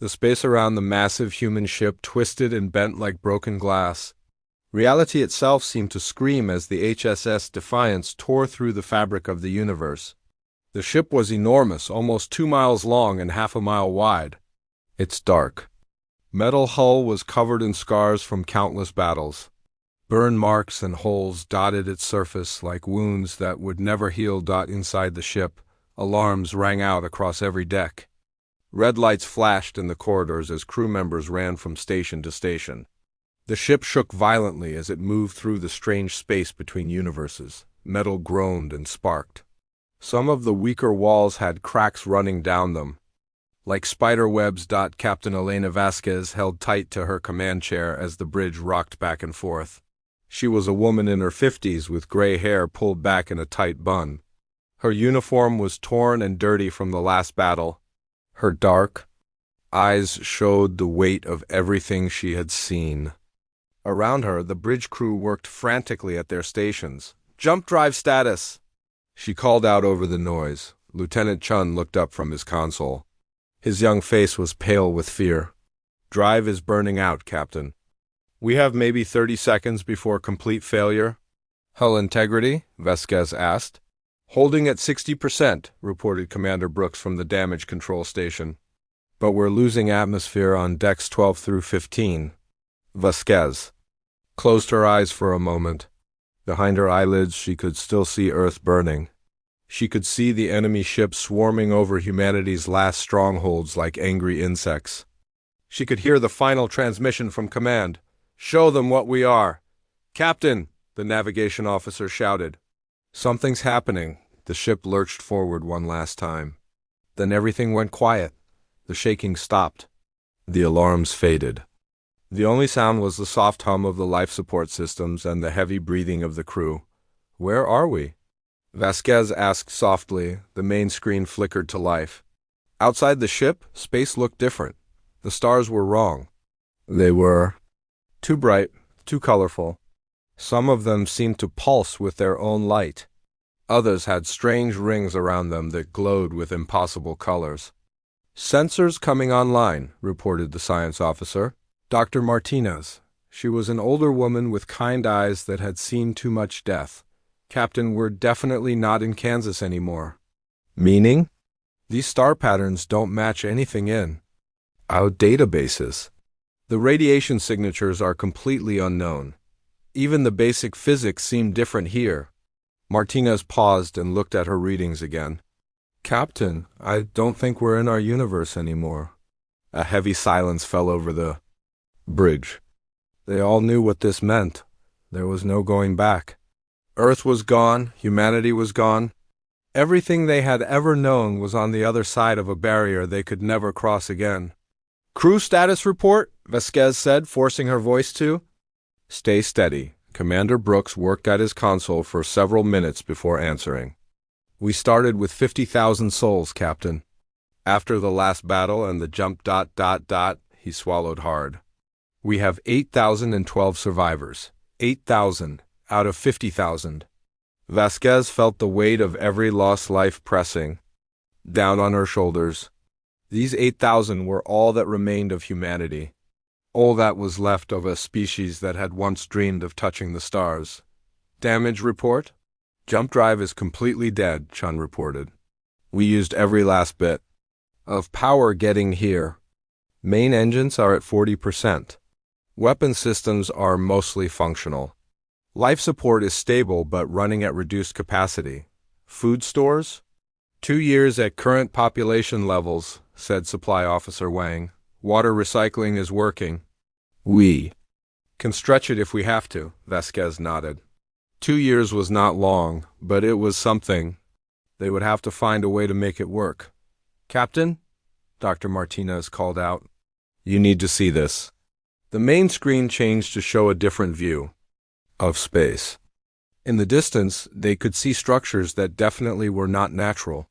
The space around the massive human ship twisted and bent like broken glass. Reality itself seemed to scream as the HSS Defiance tore through the fabric of the universe. The ship was enormous, almost 2 miles long and half a mile wide. Its dark metal hull was covered in scars from countless battles. Burn marks and holes dotted its surface like wounds that would never heal. Inside the ship, alarms rang out across every deck. Red lights flashed in the corridors as crew members ran from station to station. The ship shook violently as it moved through the strange space between universes. Metal groaned and sparked. Some of the weaker walls had cracks running down them, like spider webs. Captain Elena Vasquez held tight to her command chair as the bridge rocked back and forth. She was a woman in her 50s with gray hair pulled back in a tight bun. Her uniform was torn and dirty from the last battle. Her dark eyes showed the weight of everything she had seen. Around her, the bridge crew worked frantically at their stations. "Jump drive status!" she called out over the noise. Lieutenant Chun looked up from his console. His young face was pale with fear. "Drive is burning out, Captain. We have maybe 30 seconds before complete failure." "Hull integrity?" Vasquez asked. "Holding at 60%, reported Commander Brooks from the damage control station. "But we're losing atmosphere on decks 12 through 15. Vasquez closed her eyes for a moment. Behind her eyelids, she could still see Earth burning. She could see the enemy ships swarming over humanity's last strongholds like angry insects. She could hear the final transmission from command. "Show them what we are." "Captain," the navigation officer shouted. "Something's happening." The ship lurched forward one last time. Then everything went quiet. The shaking stopped. The alarms faded. The only sound was the soft hum of the life support systems and the heavy breathing of the crew. "Where are we?" Vasquez asked softly. The main screen flickered to life. Outside the ship, space looked different. The stars were wrong. They were too bright, too colorful. Some of them seemed to pulse with their own light. Others had strange rings around them that glowed with impossible colors. "Sensors coming online," reported the science officer. Dr. Martinez. She was an older woman with kind eyes that had seen too much death. "Captain, we're definitely not in Kansas anymore." "Meaning?" "These star patterns don't match anything in our databases. The radiation signatures are completely unknown. Even the basic physics seem different here." Martinez paused and looked at her readings again. "Captain, I don't think we're in our universe anymore." A heavy silence fell over the bridge. They all knew what this meant. There was no going back. Earth was gone, humanity was gone. Everything they had ever known was on the other side of a barrier they could never cross again. "Crew status report," Vasquez said, forcing her voice to. "Stay steady." Commander Brooks worked at his console for several minutes before answering. "We started with 50,000 souls, Captain. After the last battle and the jump ... he swallowed hard. We have 8,012 survivors. 8,000 out of 50,000. Vasquez felt the weight of every lost life pressing down on her shoulders. These 8,000 were all that remained of humanity. All that was left of a species that had once dreamed of touching the stars. "Damage report?" "Jump drive is completely dead," Chun reported. "We used every last bit of power getting here. Main engines are at 40%. Weapon systems are mostly functional. Life support is stable but running at reduced capacity. Food stores?" 2 years at current population levels," said Supply Officer Wang. "Water recycling is working. We can stretch it if we have to," Vasquez nodded. 2 years was not long, but it was something. They would have to find a way to make it work. "Captain?" Dr. Martinez called out. "You need to see this." The main screen changed to show a different view of space. In the distance, they could see structures that definitely were not natural.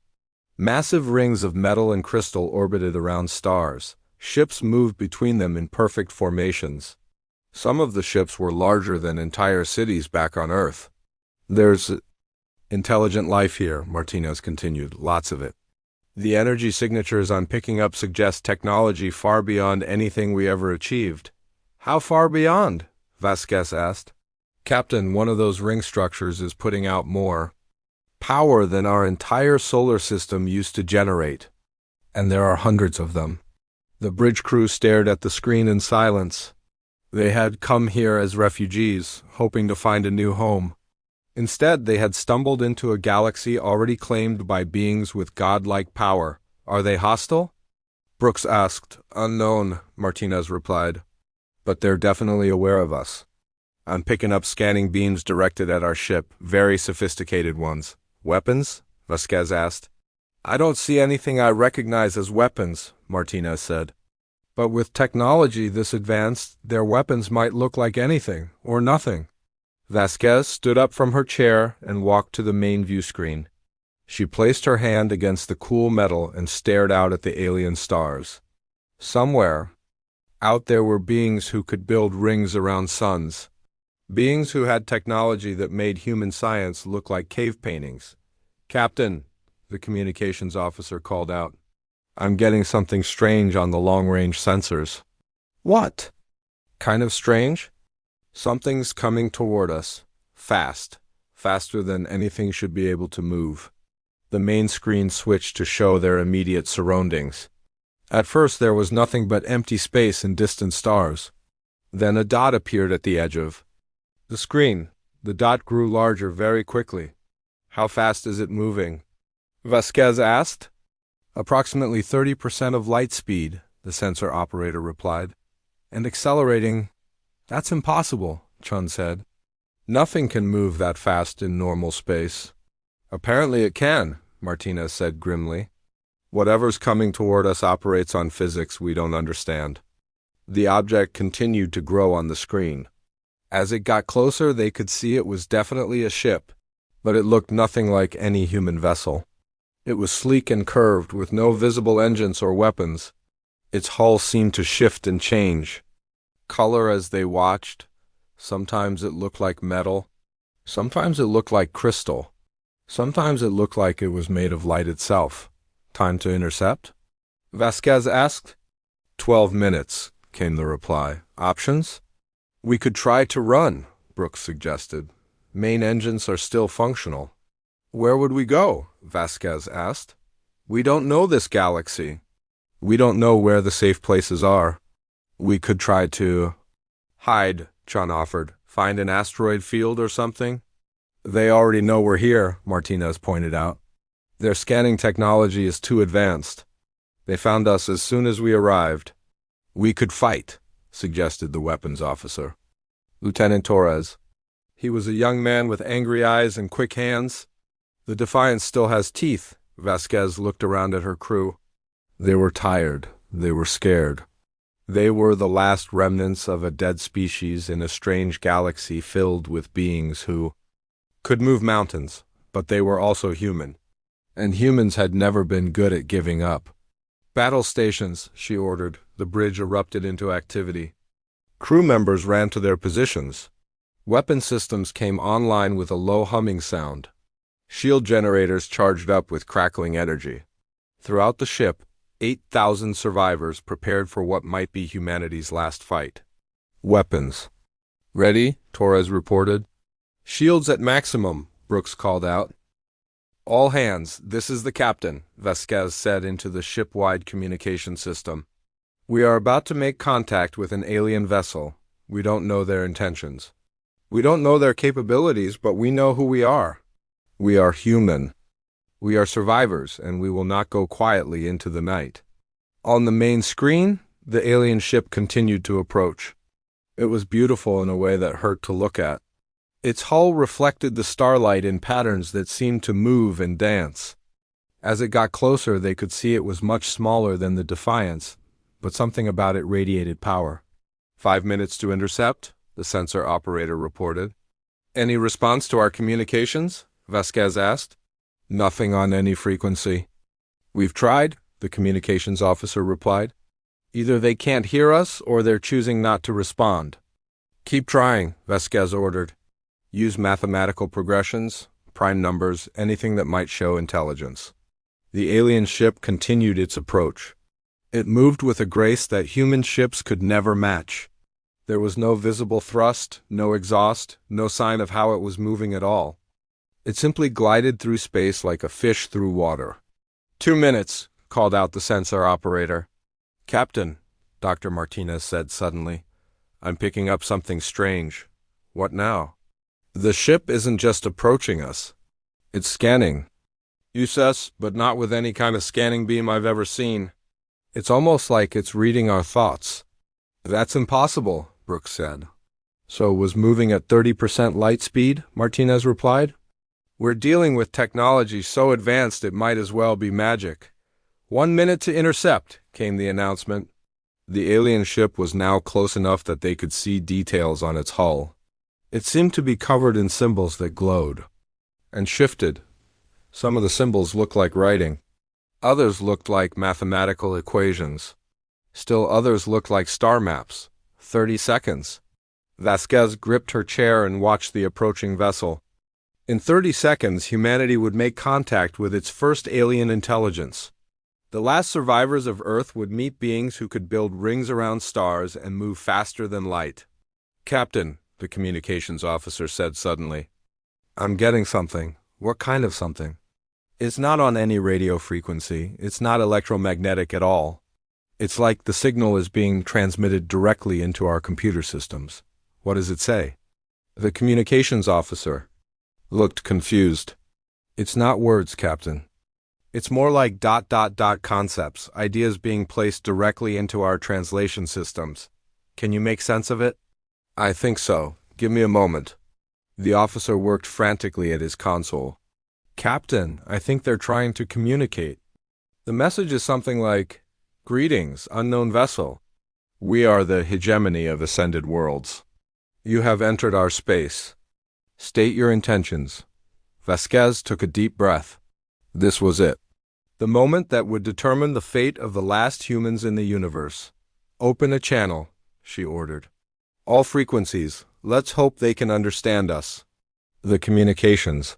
Massive rings of metal and crystal orbited around stars. Ships moved between them in perfect formations. Some of the ships were larger than entire cities back on Earth. "There's intelligent life here," Martinez continued. "Lots of it. The energy signatures I'm picking up suggest technology far beyond anything we ever achieved. How far beyond? Vasquez asked. Captain, one of those ring structures is putting out more power than our entire solar system used to generate. And there are hundreds of them. The bridge crew stared at the screen in silence. They had come here as refugees, hoping to find a new home. Instead, they had stumbled into a galaxy already claimed by beings with godlike power. Are they hostile? Brooks asked. Unknown, Martinez replied. But they're definitely aware of us. I'm picking up scanning beams directed at our ship, very sophisticated ones. Weapons? Vasquez asked. I don't see anything I recognize as weapons, Martinez said. But with technology this advanced, their weapons might look like anything, or nothing. Vasquez stood up from her chair and walked to the main view screen. She placed her hand against the cool metal and stared out at the alien stars. Somewhere out there were beings who could build rings around suns. Beings who had technology that made human science look like cave paintings. Captain, the communications officer called out. I'm getting something strange on the long-range sensors. What? Kind of strange? Something's coming toward us. Fast. Faster than anything should be able to move. The main screen switched to show their immediate surroundings. At first there was nothing but empty space and distant stars. Then a dot appeared at the edge of the screen. The dot grew larger very quickly. How fast is it moving? Vasquez asked. Approximately 30% of light speed, the sensor operator replied. And accelerating. That's impossible, Chun said. Nothing can move that fast in normal space. Apparently it can, Martinez said grimly. Whatever's coming toward us operates on physics we don't understand. The object continued to grow on the screen. As it got closer, they could see it was definitely a ship, but it looked nothing like any human vessel. It was sleek and curved, with no visible engines or weapons. Its hull seemed to shift and change. Color as they watched. Sometimes it looked like metal. Sometimes it looked like crystal. Sometimes it looked like it was made of light itself. Time to intercept? Vasquez asked. 12 minutes, came the reply. Options? We could try to run, Brooks suggested. Main engines are still functional. Where would we go? Vasquez asked. We don't know this galaxy. We don't know where the safe places are. We could try to hide, Chun offered. Find an asteroid field or something? They already know we're here, Martinez pointed out. Their scanning technology is too advanced. They found us as soon as we arrived. We could fight, suggested the weapons officer. Lieutenant Torres. He was a young man with angry eyes and quick hands. The Defiance still has teeth. Vasquez looked around at her crew. They were tired. They were scared. They were the last remnants of a dead species in a strange galaxy filled with beings who could move mountains, but they were also human. And humans had never been good at giving up. Battle stations, she ordered. The bridge erupted into activity. Crew members ran to their positions. Weapon systems came online with a low humming sound. Shield generators charged up with crackling energy. Throughout the ship, 8,000 survivors prepared for what might be humanity's last fight. Weapons. Ready, Torres reported. Shields at maximum, Brooks called out. All hands, this is the captain, Vasquez said into the ship-wide communication system. We are about to make contact with an alien vessel. We don't know their intentions. We don't know their capabilities, but we know who we are. We are human. We are survivors, and we will not go quietly into the night. On the main screen, the alien ship continued to approach. It was beautiful in a way that hurt to look at. Its hull reflected the starlight in patterns that seemed to move and dance. As it got closer, they could see it was much smaller than the Defiance, but something about it radiated power. 5 minutes to intercept, the sensor operator reported. Any response to our communications? Vasquez asked. Nothing on any frequency. We've tried, the communications officer replied. Either they can't hear us or they're choosing not to respond. Keep trying, Vasquez ordered. Use mathematical progressions, prime numbers, anything that might show intelligence. The alien ship continued its approach. It moved with a grace that human ships could never match. There was no visible thrust, no exhaust, no sign of how it was moving at all. It simply glided through space like a fish through water. 2 minutes, called out the sensor operator. Captain, Dr. Martinez said suddenly, I'm picking up something strange. What now? The ship isn't just approaching us. It's scanning. Sus, but not with any kind of scanning beam I've ever seen. It's almost like it's reading our thoughts. That's impossible, Brooks said. So it was moving at 30% light speed, Martinez replied. We're dealing with technology so advanced it might as well be magic. 1 minute to intercept, came the announcement. The alien ship was now close enough that they could see details on its hull. It seemed to be covered in symbols that glowed and shifted. Some of the symbols looked like writing. Others looked like mathematical equations. Still others looked like star maps. 30 seconds. Vasquez gripped her chair and watched the approaching vessel. In 30 seconds, humanity would make contact with its first alien intelligence. The last survivors of Earth would meet beings who could build rings around stars and move faster than light. Captain, the communications officer said suddenly, I'm getting something. What kind of something? It's not on any radio frequency. It's not electromagnetic at all. It's like the signal is being transmitted directly into our computer systems. What does it say? The communications officer looked confused. It's not words, Captain. It's more like ... concepts, ideas being placed directly into our translation systems. Can you make sense of it? I think so. Give me a moment. The officer worked frantically at his console. Captain, I think they're trying to communicate. The message is something like, Greetings, unknown vessel. We are the hegemony of ascended worlds. You have entered our space. State your intentions. Vasquez took a deep breath. This was it. The moment that would determine the fate of the last humans in the universe. Open a channel, she ordered. All frequencies, let's hope they can understand us. The communications.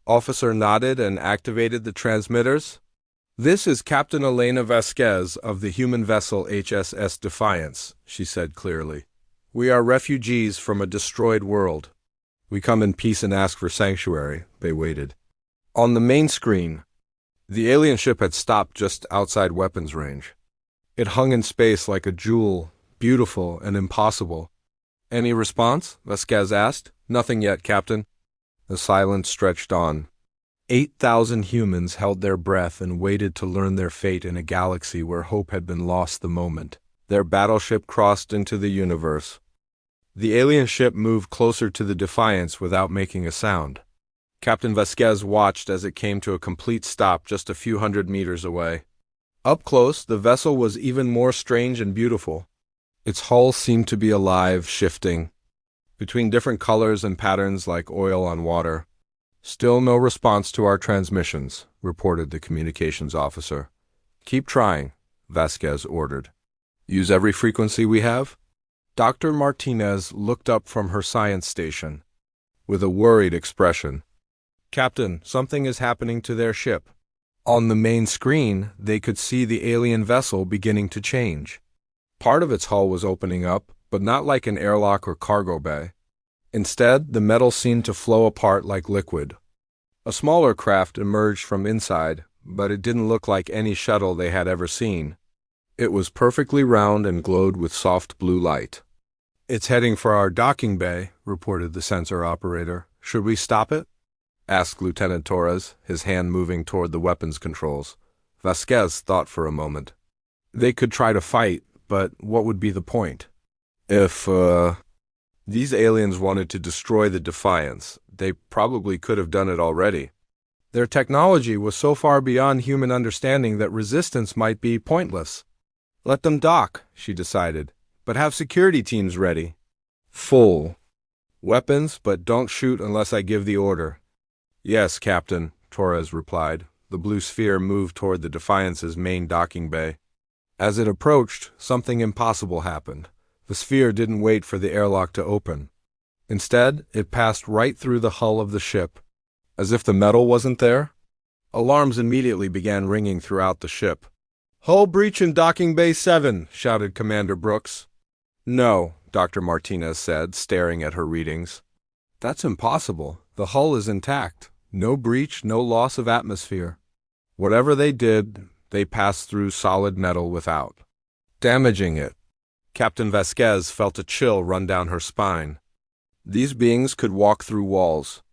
Officer nodded and activated the transmitters. This is Captain Elena Vasquez of the human vessel HSS Defiance, she said clearly. We are refugees from a destroyed world. We come in peace and ask for sanctuary, they waited. On the main screen, the alien ship had stopped just outside weapons range. It hung in space like a jewel, beautiful and impossible. Any response? Vasquez asked. Nothing yet, Captain. The silence stretched on. 8,000 humans held their breath and waited to learn their fate in a galaxy where hope had been lost the moment their battleship crossed into the universe. The alien ship moved closer to the Defiance without making a sound. Captain Vasquez watched as it came to a complete stop just a few hundred meters away. Up close, the vessel was even more strange and beautiful. Its hull seemed to be alive, shifting between different colors and patterns like oil on water. Still no response to our transmissions, reported the communications officer. Keep trying, Vasquez ordered. Use every frequency we have? Dr. Martinez looked up from her science station with a worried expression. Captain, something is happening to their ship. On the main screen, they could see the alien vessel beginning to change. Part of its hull was opening up, but not like an airlock or cargo bay. Instead, the metal seemed to flow apart like liquid. A smaller craft emerged from inside, but it didn't look like any shuttle they had ever seen. It was perfectly round and glowed with soft blue light. It's heading for our docking bay, reported the sensor operator. Should we stop it? Asked Lieutenant Torres, his hand moving toward the weapons controls. Vasquez thought for a moment. They could try to fight, but what would be the point? If, these aliens wanted to destroy the Defiance, they probably could have done it already. Their technology was so far beyond human understanding that resistance might be pointless. Let them dock, she decided, but have security teams ready. Full. Weapons, but don't shoot unless I give the order. Yes, Captain, Torres replied. The blue sphere moved toward the Defiance's main docking bay. As it approached, something impossible happened. The sphere didn't wait for the airlock to open. Instead, it passed right through the hull of the ship. As if the metal wasn't there, Alarms immediately began ringing throughout the ship. "Hull breach in Docking Bay 7, shouted Commander Brooks. "No," Dr. Martinez said, staring at her readings. "That's impossible. The hull is intact. No breach, no loss of atmosphere. Whatever they did, they passed through solid metal without damaging it." Captain Vasquez felt a chill run down her spine. These beings could walk through walls.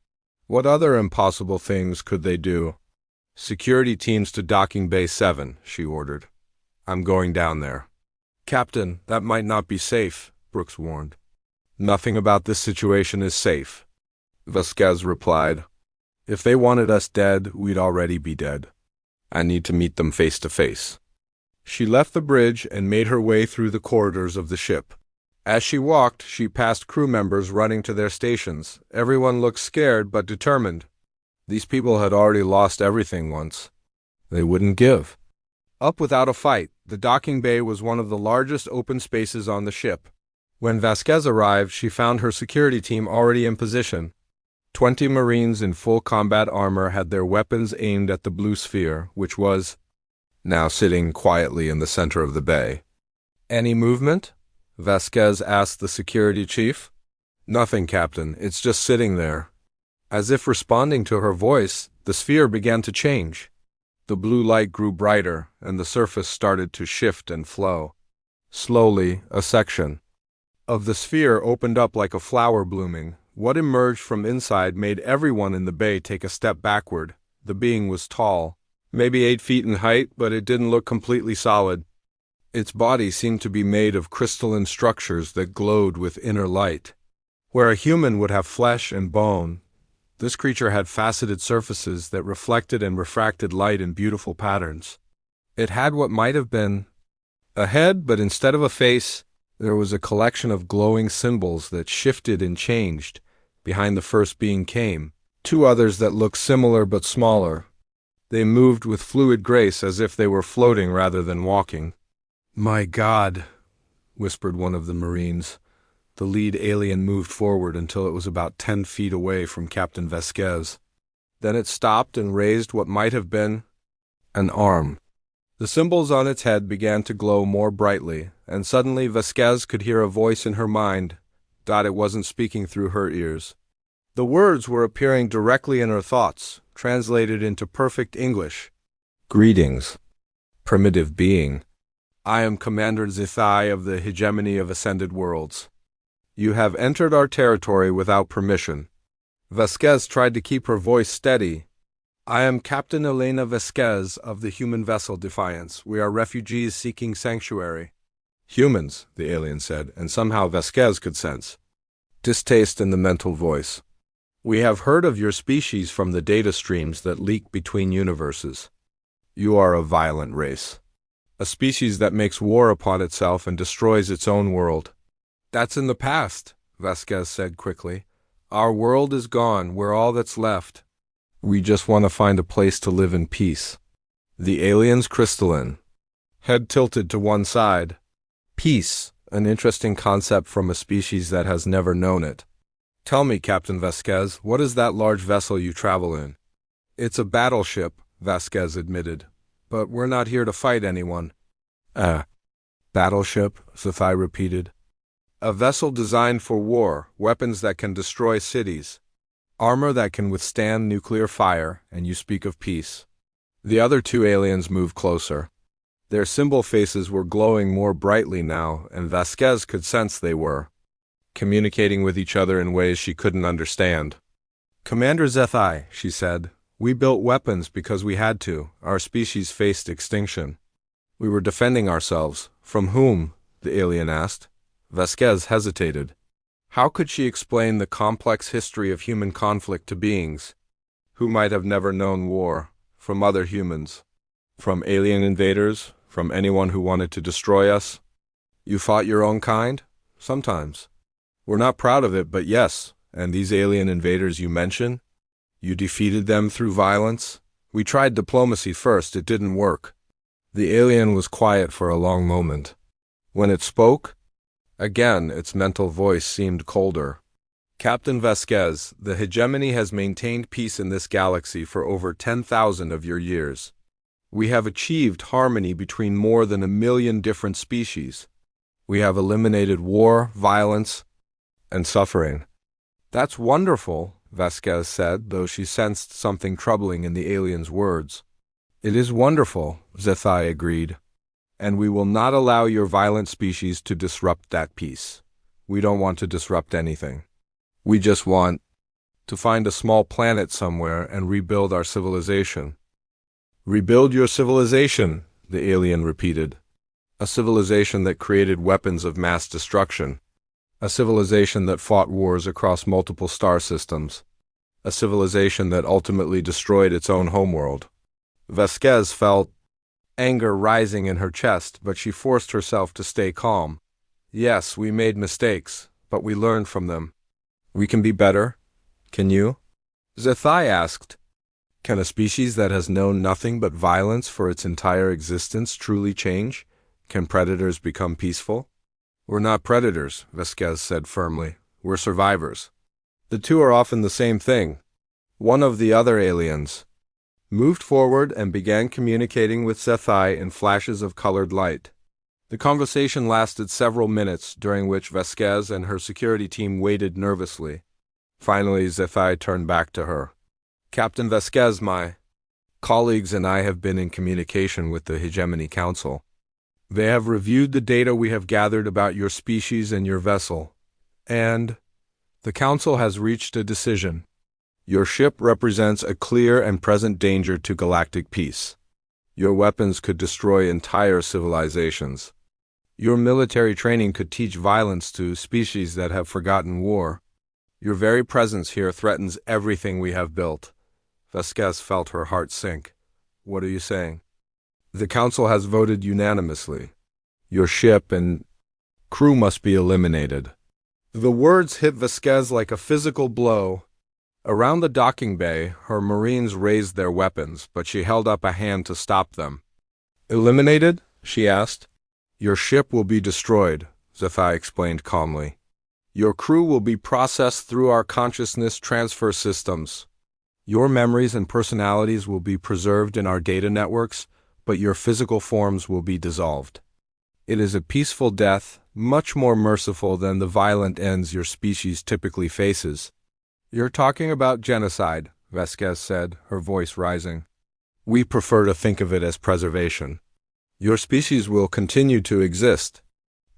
What other impossible things could they do? "Security teams to Docking Bay 7, she ordered. "I'm going down there." "Captain, that might not be safe," Brooks warned. "Nothing about this situation is safe," Vasquez replied. "If they wanted us dead, we'd already be dead. I need to meet them face to face." She left the bridge and made her way through the corridors of the ship. As she walked, she passed crew members running to their stations. Everyone looked scared but determined. These people had already lost everything once. They wouldn't give up without a fight. The docking bay was one of the largest open spaces on the ship. When Vasquez arrived, she found her security team already in position. 20 Marines in full combat armor had their weapons aimed at the blue sphere, which was now sitting quietly in the center of the bay. "Any movement?" Vasquez asked the security chief. "Nothing, Captain. It's just sitting there." As if responding to her voice, the sphere began to change. The blue light grew brighter, and the surface started to shift and flow. Slowly, a section of the sphere opened up like a flower blooming. What emerged from inside made everyone in the bay take a step backward. The being was tall, maybe 8 feet in height, but it didn't look completely solid. Its body seemed to be made of crystalline structures that glowed with inner light. Where a human would have flesh and bone, this creature had faceted surfaces that reflected and refracted light in beautiful patterns. It had what might have been a head, but instead of a face, there was a collection of glowing symbols that shifted and changed. Behind the first being came 2 others that looked similar but smaller. They moved with fluid grace as if they were floating rather than walking. "My God," whispered one of the Marines. The lead alien moved forward until it was about 10 feet away from Captain Vasquez. Then it stopped and raised what might have been an arm. The symbols on its head began to glow more brightly, and suddenly Vasquez could hear a voice in her mind. It wasn't speaking through her ears. The words were appearing directly in her thoughts, translated into perfect English. "Greetings, primitive being. I am Commander Zithai of the Hegemony of Ascended Worlds. You have entered our territory without permission." Vasquez tried to keep her voice steady. "I am Captain Elena Vasquez of the human vessel Defiance. We are refugees seeking sanctuary." "Humans," the alien said, and somehow Vasquez could sense distaste in the mental voice. "We have heard of your species from the data streams that leak between universes. You are a violent race. A species that makes war upon itself and destroys its own world." "That's in the past," Vasquez said quickly. "Our world is gone. We're all that's left. We just want to find a place to live in peace." The alien's crystalline head tilted to one side. "Peace, an interesting concept from a species that has never known it. Tell me, Captain Vasquez, what is that large vessel you travel in?" "It's a battleship," Vasquez admitted. "But we're not here to fight anyone." Battleship," Sci-Fi repeated. "A vessel designed for war, weapons that can destroy cities, armor that can withstand nuclear fire, and you speak of peace." The other 2 aliens moved closer. Their symbol faces were glowing more brightly now, and Vasquez could sense they were communicating with each other in ways she couldn't understand. "Commander Zethai," she said, "we built weapons because we had to. Our species faced extinction. We were defending ourselves." "From whom?" the alien asked. Vasquez hesitated. How could she explain the complex history of human conflict to beings who might have never known war? From other humans. From alien invaders? From anyone who wanted to destroy us? "You fought your own kind?" "Sometimes. We're not proud of it, but yes." "And these alien invaders you mention? You defeated them through violence?" "We tried diplomacy first. It didn't work." The alien was quiet for a long moment. When it spoke, again its mental voice seemed colder. Captain Vasquez, the hegemony has maintained peace in this galaxy for over 10,000 of your years. We have achieved harmony between more than 1 million different species. We have eliminated war, violence, and suffering. That's wonderful, Vasquez said, though she sensed something troubling in the alien's words. It is wonderful, Zethai agreed. And we will not allow your violent species to disrupt that peace. We don't want to disrupt anything. We just want to find a small planet somewhere and rebuild our civilization. Rebuild your civilization, the alien repeated. A civilization that created weapons of mass destruction. A civilization that fought wars across multiple star systems. A civilization that ultimately destroyed its own homeworld. Vasquez felt anger rising in her chest, but she forced herself to stay calm. Yes, we made mistakes, but we learned from them. We can be better. Can you? Zethai asked. Can a species that has known nothing but violence for its entire existence truly change? Can predators become peaceful? We're not predators, Vasquez said firmly. We're survivors. The two are often the same thing. One of the other aliens moved forward and began communicating with Zethai in flashes of colored light. The conversation lasted several minutes, during which Vasquez and her security team waited nervously. Finally, Zethai turned back to her. Captain Vasquez, my colleagues and I have been in communication with the Hegemony Council. They have reviewed the data we have gathered about your species and your vessel, and the Council has reached a decision. Your ship represents a clear and present danger to galactic peace. Your weapons could destroy entire civilizations. Your military training could teach violence to species that have forgotten war. Your very presence here threatens everything we have built. Vasquez felt her heart sink. What are you saying? The Council has voted unanimously. Your ship and crew must be eliminated. The words hit Vasquez like a physical blow. Around the docking bay, her Marines raised their weapons, but she held up a hand to stop them. Eliminated? She asked. Your ship will be destroyed, Zethai explained calmly. Your crew will be processed through our consciousness transfer systems. Your memories and personalities will be preserved in our data networks, but your physical forms will be dissolved. It is a peaceful death, much more merciful than the violent ends your species typically faces. You're talking about genocide, Vasquez said, her voice rising. We prefer to think of it as preservation. Your species will continue to exist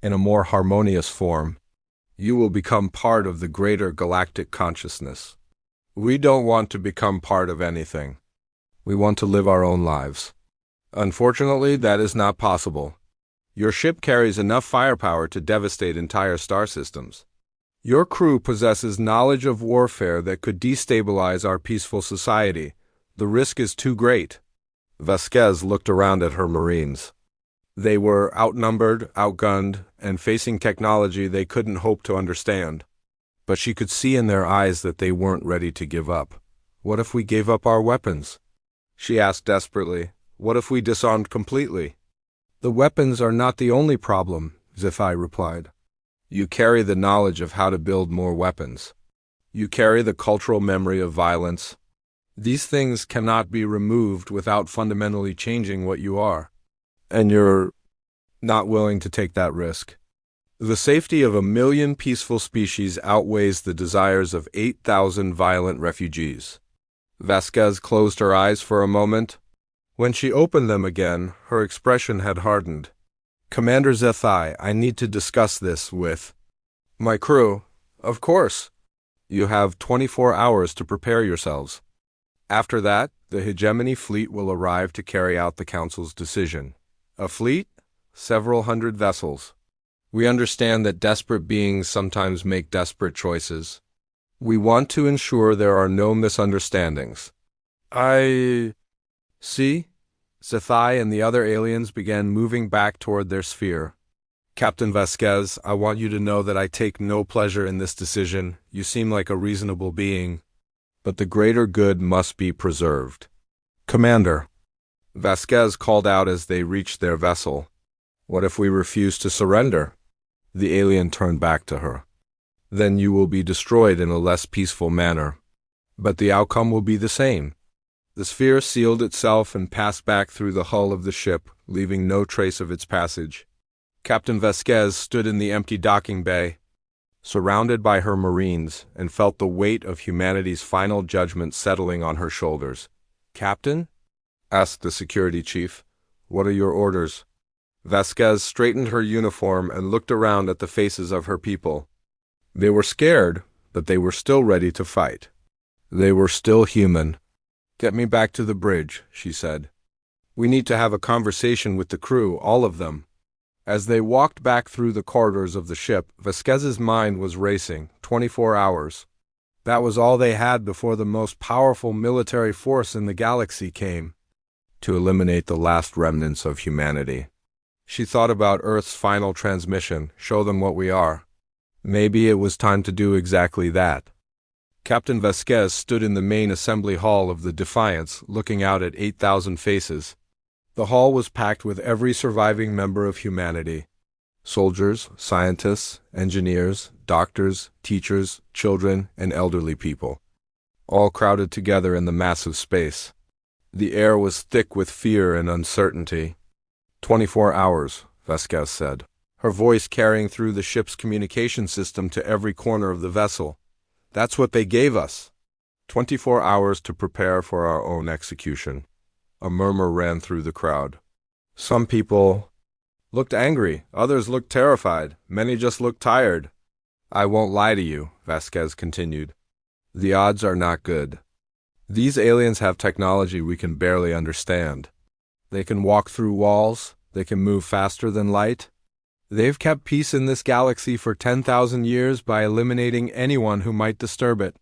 in a more harmonious form. You will become part of the greater galactic consciousness. We don't want to become part of anything. We want to live our own lives. Unfortunately, that is not possible. Your ship carries enough firepower to devastate entire star systems. Your crew possesses knowledge of warfare that could destabilize our peaceful society. The risk is too great. Vasquez looked around at her Marines. They were outnumbered, outgunned, and facing technology they couldn't hope to understand. But she could see in their eyes that they weren't ready to give up. What if we gave up our weapons? She asked desperately. What if we disarmed completely? The weapons are not the only problem, Zethai replied. You carry the knowledge of how to build more weapons. You carry the cultural memory of violence. These things cannot be removed without fundamentally changing what you are. And you're not willing to take that risk. The safety of 1 million peaceful species outweighs the desires of 8,000 violent refugees. Vasquez closed her eyes for a moment. When she opened them again, her expression had hardened. Commander Zethai, I need to discuss this with my crew. Of course. You have 24 hours to prepare yourselves. After that, the Hegemony fleet will arrive to carry out the Council's decision. A fleet? Several hundred vessels. We understand that desperate beings sometimes make desperate choices. We want to ensure there are no misunderstandings. I see. Zethai and the other aliens began moving back toward their sphere. Captain Vasquez, I want you to know that I take no pleasure in this decision. You seem like a reasonable being, but the greater good must be preserved. Commander, Vasquez called out as they reached their vessel. What if we refuse to surrender? The alien turned back to her. Then you will be destroyed in a less peaceful manner. But the outcome will be the same. The sphere sealed itself and passed back through the hull of the ship, leaving no trace of its passage. Captain Vasquez stood in the empty docking bay, surrounded by her Marines, and felt the weight of humanity's final judgment settling on her shoulders. "Captain?" asked the security chief. "What are your orders?" Vasquez straightened her uniform and looked around at the faces of her people. They were scared, but they were still ready to fight. They were still human. "Get me back to the bridge," she said. "We need to have a conversation with the crew, all of them." As they walked back through the corridors of the ship, Vasquez's mind was racing. 24 hours. That was all they had before the most powerful military force in the galaxy came to eliminate the last remnants of humanity. She thought about Earth's final transmission, show them what we are. Maybe it was time to do exactly that. Captain Vasquez stood in the main assembly hall of the Defiance, looking out at 8,000 faces. The hall was packed with every surviving member of humanity. Soldiers, scientists, engineers, doctors, teachers, children, and elderly people. All crowded together in the massive space. The air was thick with fear and uncertainty. 24 hours, Vasquez said, her voice carrying through the ship's communication system to every corner of the vessel. That's what they gave us. 24 hours to prepare for our own execution. A murmur ran through the crowd. Some people looked angry, others looked terrified, many just looked tired. "I won't lie to you," Vasquez continued. "The odds are not good. These aliens have technology we can barely understand. They can walk through walls, they can move faster than light. They've kept peace in this galaxy for 10,000 years by eliminating anyone who might disturb it."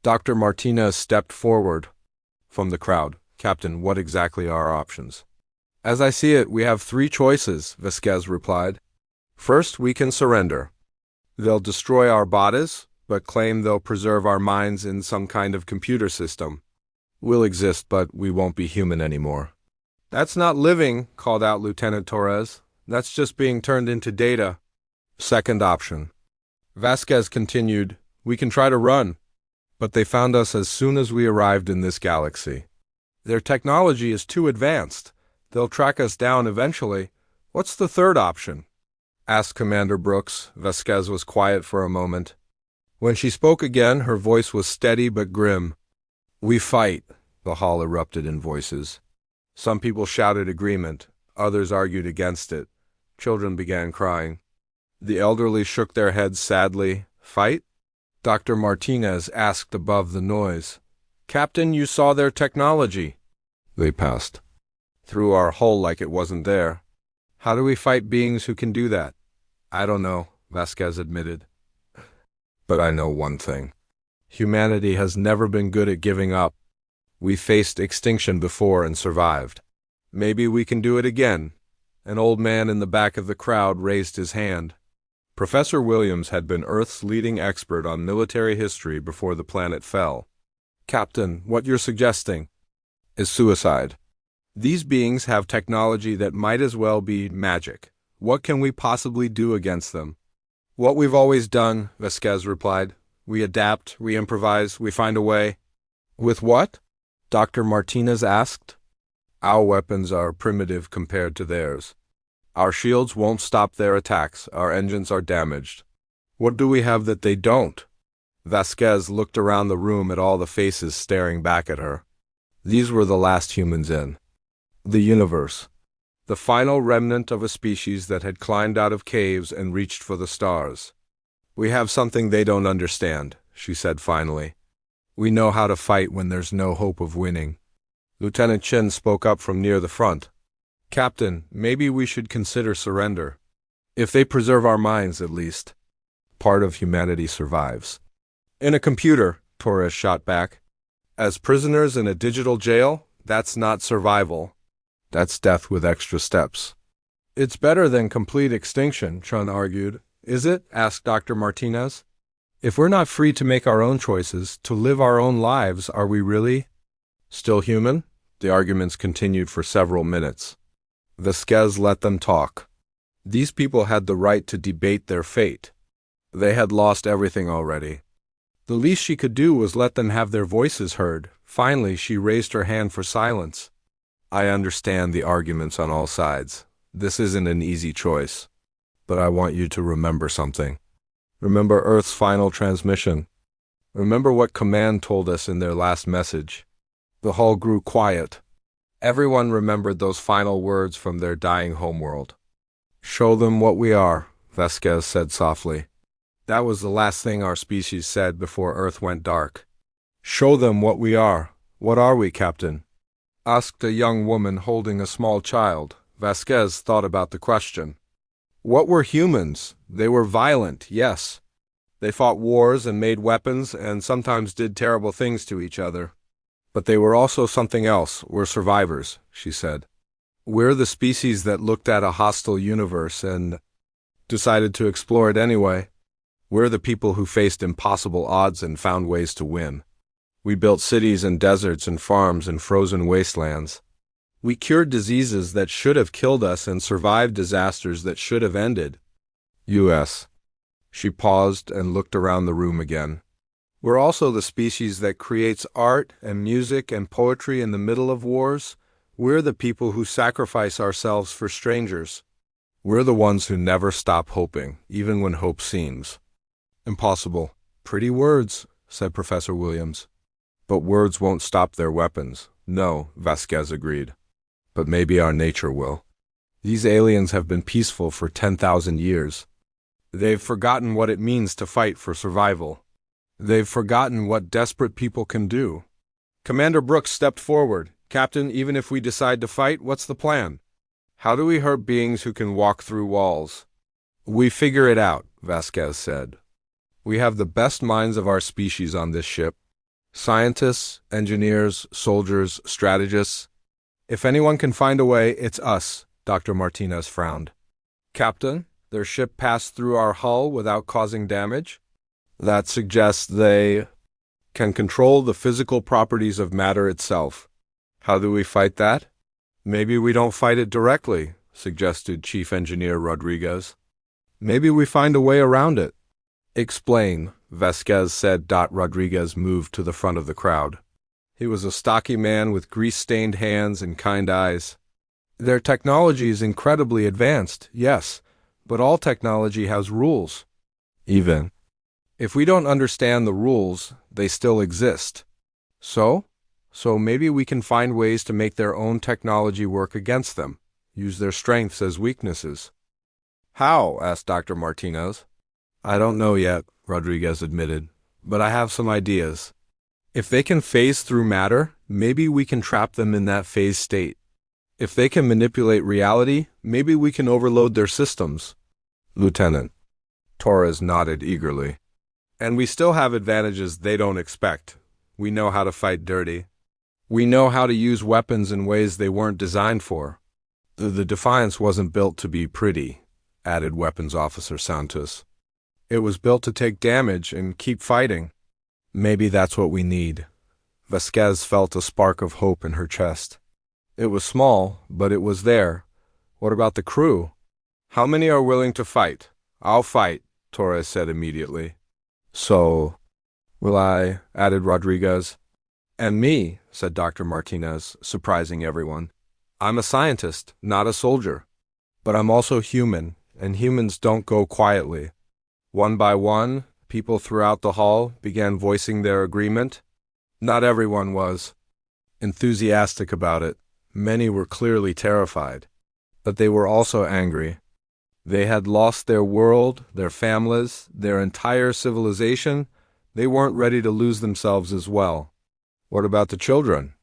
Dr. Martinez stepped forward from the crowd. "Captain, what exactly are our options?" "As I see it, we have 3 choices," Vasquez replied. "First, we can surrender. They'll destroy our bodies, but claim they'll preserve our minds in some kind of computer system. We'll exist, but we won't be human anymore." "That's not living," called out Lieutenant Torres. "That's just being turned into data." "Second option," Vasquez continued, "we can try to run, but they found us as soon as we arrived in this galaxy. Their technology is too advanced. They'll track us down eventually. What's the third option?" asked Commander Brooks. Vasquez was quiet for a moment. When she spoke again, her voice was steady but grim. "We fight," the hall erupted in voices. Some people shouted agreement. Others argued against it. Children began crying. The elderly shook their heads sadly. "Fight?" Dr. Martinez asked above the noise. "Captain, you saw their technology." "They passed through our hull like it wasn't there. How do we fight beings who can do that?" "I don't know," Vasquez admitted. "But I know one thing. Humanity has never been good at giving up. We faced extinction before and survived. Maybe we can do it again." An old man in the back of the crowd raised his hand. Professor Williams had been Earth's leading expert on military history before the planet fell. "Captain, what you're suggesting is suicide. These beings have technology that might as well be magic. What can we possibly do against them?" "What we've always done," Vasquez replied. "We adapt, we improvise, we find a way." "With what?" Dr. Martinez asked. "Our weapons are primitive compared to theirs. Our shields won't stop their attacks, our engines are damaged. What do we have that they don't?" Vasquez looked around the room at all the faces staring back at her. These were the last humans in the universe. The final remnant of a species that had climbed out of caves and reached for the stars. "We have something they don't understand," she said finally. "We know how to fight when there's no hope of winning." Lieutenant Chin spoke up from near the front. "Captain, maybe we should consider surrender. If they preserve our minds, at least, part of humanity survives." "In a computer," Torres shot back. "As prisoners in a digital jail, that's not survival. That's death with extra steps." "It's better than complete extinction," Chun argued. "Is it?" asked Dr. Martinez. "If we're not free to make our own choices, to live our own lives, are we really still human?" The arguments continued for several minutes. Vasquez let them talk. These people had the right to debate their fate. They had lost everything already. The least she could do was let them have their voices heard. Finally, she raised her hand for silence. I understand the arguments on all sides. This isn't an easy choice. But I want you to remember something. Remember Earth's final transmission. Remember what Command told us in their last message. The hall grew quiet. Everyone remembered those final words from their dying homeworld. Show them what we are, Vasquez said softly. That was the last thing our species said before Earth went dark. Show them what we are. What are we, Captain? Asked a young woman holding a small child. Vasquez thought about the question. What were humans? They were violent, yes. They fought wars and made weapons and sometimes did terrible things to each other. But they were also something else. We're survivors, she said. We're the species that looked at a hostile universe and decided to explore it anyway. We're the people who faced impossible odds and found ways to win. We built cities and deserts and farms and frozen wastelands. We cured diseases that should have killed us and survived disasters that should have ended. U.S. She paused and looked around the room again. We're also the species that creates art and music and poetry in the middle of wars. We're the people who sacrifice ourselves for strangers. We're the ones who never stop hoping, even when hope seems impossible. Pretty words, said Professor Williams. But words won't stop their weapons. No, Vasquez agreed. But maybe our nature will. These aliens have been peaceful for 10,000 years. They've forgotten what it means to fight for survival. They've forgotten what desperate people can do. Commander Brooks stepped forward. Captain, even if we decide to fight, what's the plan? How do we hurt beings who can walk through walls? We figure it out, Vasquez said. We have the best minds of our species on this ship. Scientists, engineers, soldiers, strategists. If anyone can find a way, it's us, Dr. Martinez frowned. Captain, their ship passed through our hull without causing damage? That suggests they can control the physical properties of matter itself. How do we fight that? Maybe we don't fight it directly, suggested Chief Engineer Rodriguez. Maybe we find a way around it. Explain, Vasquez said. Rodriguez moved to the front of the crowd. He was a stocky man with grease-stained hands and kind eyes. Their technology is incredibly advanced, yes, but all technology has rules. Even if we don't understand the rules, they still exist. So maybe we can find ways to make their own technology work against them, use their strengths as weaknesses. How? Asked Dr. Martinez. I don't know yet, Rodriguez admitted, but I have some ideas. If they can phase through matter, maybe we can trap them in that phase state. If they can manipulate reality, maybe we can overload their systems. Lieutenant. Torres nodded eagerly. And we still have advantages they don't expect. We know how to fight dirty. We know how to use weapons in ways they weren't designed for. The Defiance wasn't built to be pretty, added Weapons Officer Santos. It was built to take damage and keep fighting. Maybe that's what we need. Vasquez felt a spark of hope in her chest. It was small, but it was there. What about the crew? How many are willing to fight? I'll fight, Torres said immediately. So, will I? Added Rodriguez. And me, said Dr. Martinez, surprising everyone. I'm a scientist, not a soldier. But I'm also human, and humans don't go quietly. One by one, people throughout the hall began voicing their agreement. Not everyone was enthusiastic about it. Many were clearly terrified. But they were also angry. They had lost their world, their families, their entire civilization. They weren't ready to lose themselves as well. What about the children?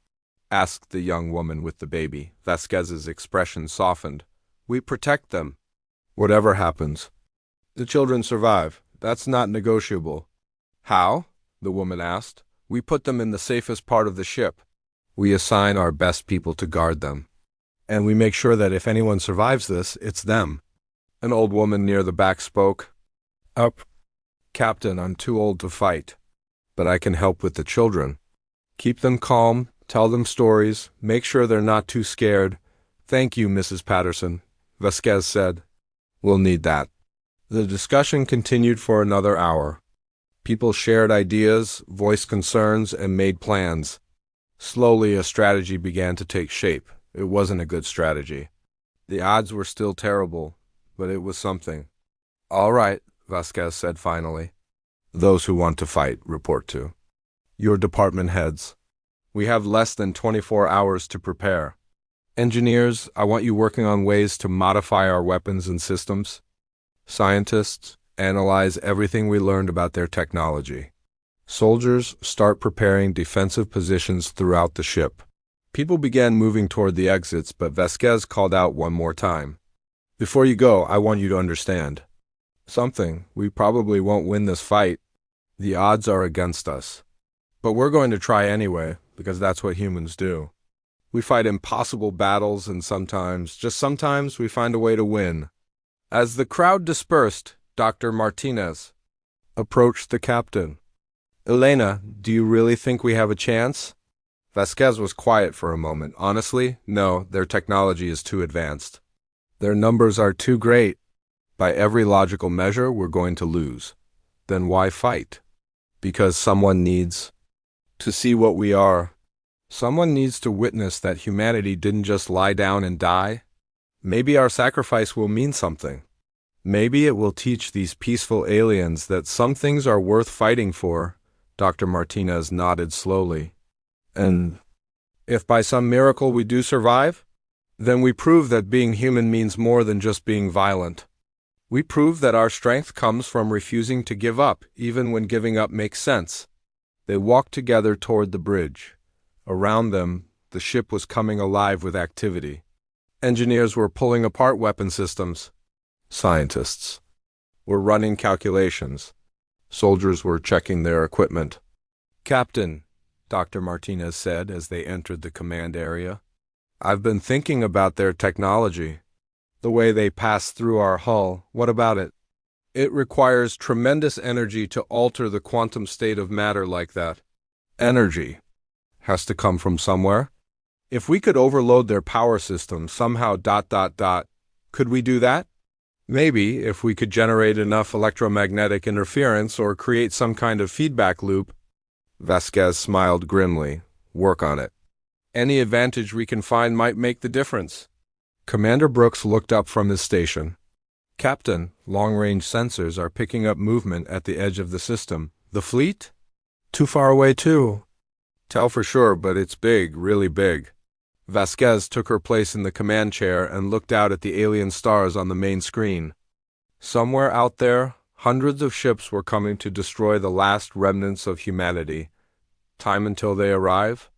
Asked the young woman with the baby. Vasquez's expression softened. We protect them. Whatever happens. The children survive. That's not negotiable. How? The woman asked. We put them in the safest part of the ship. We assign our best people to guard them. And we make sure that if anyone survives this, it's them. An old woman near the back spoke. Up. Captain, I'm too old to fight. But I can help with the children. Keep them calm, tell them stories, make sure they're not too scared. Thank you, Mrs. Patterson, Vasquez said. We'll need that. The discussion continued for another hour. People shared ideas, voiced concerns, and made plans. Slowly, a strategy began to take shape. It wasn't a good strategy. The odds were still terrible, but it was something. "All right," Vasquez said finally. "Those who want to fight, report to your department heads. We have less than 24 hours to prepare. Engineers, I want you working on ways to modify our weapons and systems. Scientists, analyze everything we learned about their technology. Soldiers, start preparing defensive positions throughout the ship." People began moving toward the exits, but Vasquez called out one more time. "Before you go, I want you to understand something. We probably won't win this fight. The odds are against us. But we're going to try anyway, because that's what humans do. We fight impossible battles, and sometimes, just sometimes, we find a way to win." As the crowd dispersed, Dr. Martinez approached the captain. "Elena, do you really think we have a chance?" Vasquez was quiet for a moment. "Honestly, no, their technology is too advanced. Their numbers are too great. By every logical measure, we're going to lose. Then why fight? Because someone needs to see what we are. Someone needs to witness that humanity didn't just lie down and die. Maybe our sacrifice will mean something. Maybe it will teach these peaceful aliens that some things are worth fighting for." Dr. Martinez nodded slowly. "And if by some miracle we do survive, then we prove that being human means more than just being violent. We prove that our strength comes from refusing to give up, even when giving up makes sense." They walked together toward the bridge. Around them, the ship was coming alive with activity. Engineers were pulling apart weapon systems. Scientists were running calculations. Soldiers were checking their equipment. "Captain," Dr. Martinez said as they entered the command area, "I've been thinking about their technology. The way they pass through our hull, what about it? It requires tremendous energy to alter the quantum state of matter like that. Energy has to come from somewhere. If we could overload their power system somehow, could we do that? Maybe if we could generate enough electromagnetic interference or create some kind of feedback loop." Vasquez smiled grimly. "Work on it. Any advantage we can find might make the difference." Commander Brooks looked up from his station. "Captain, long-range sensors are picking up movement at the edge of the system. The fleet? Too far away too." "Tell for sure, but it's big, really big." Vasquez took her place in the command chair and looked out at the alien stars on the main screen. Somewhere out there, hundreds of ships were coming to destroy the last remnants of humanity. "Time until they arrive?"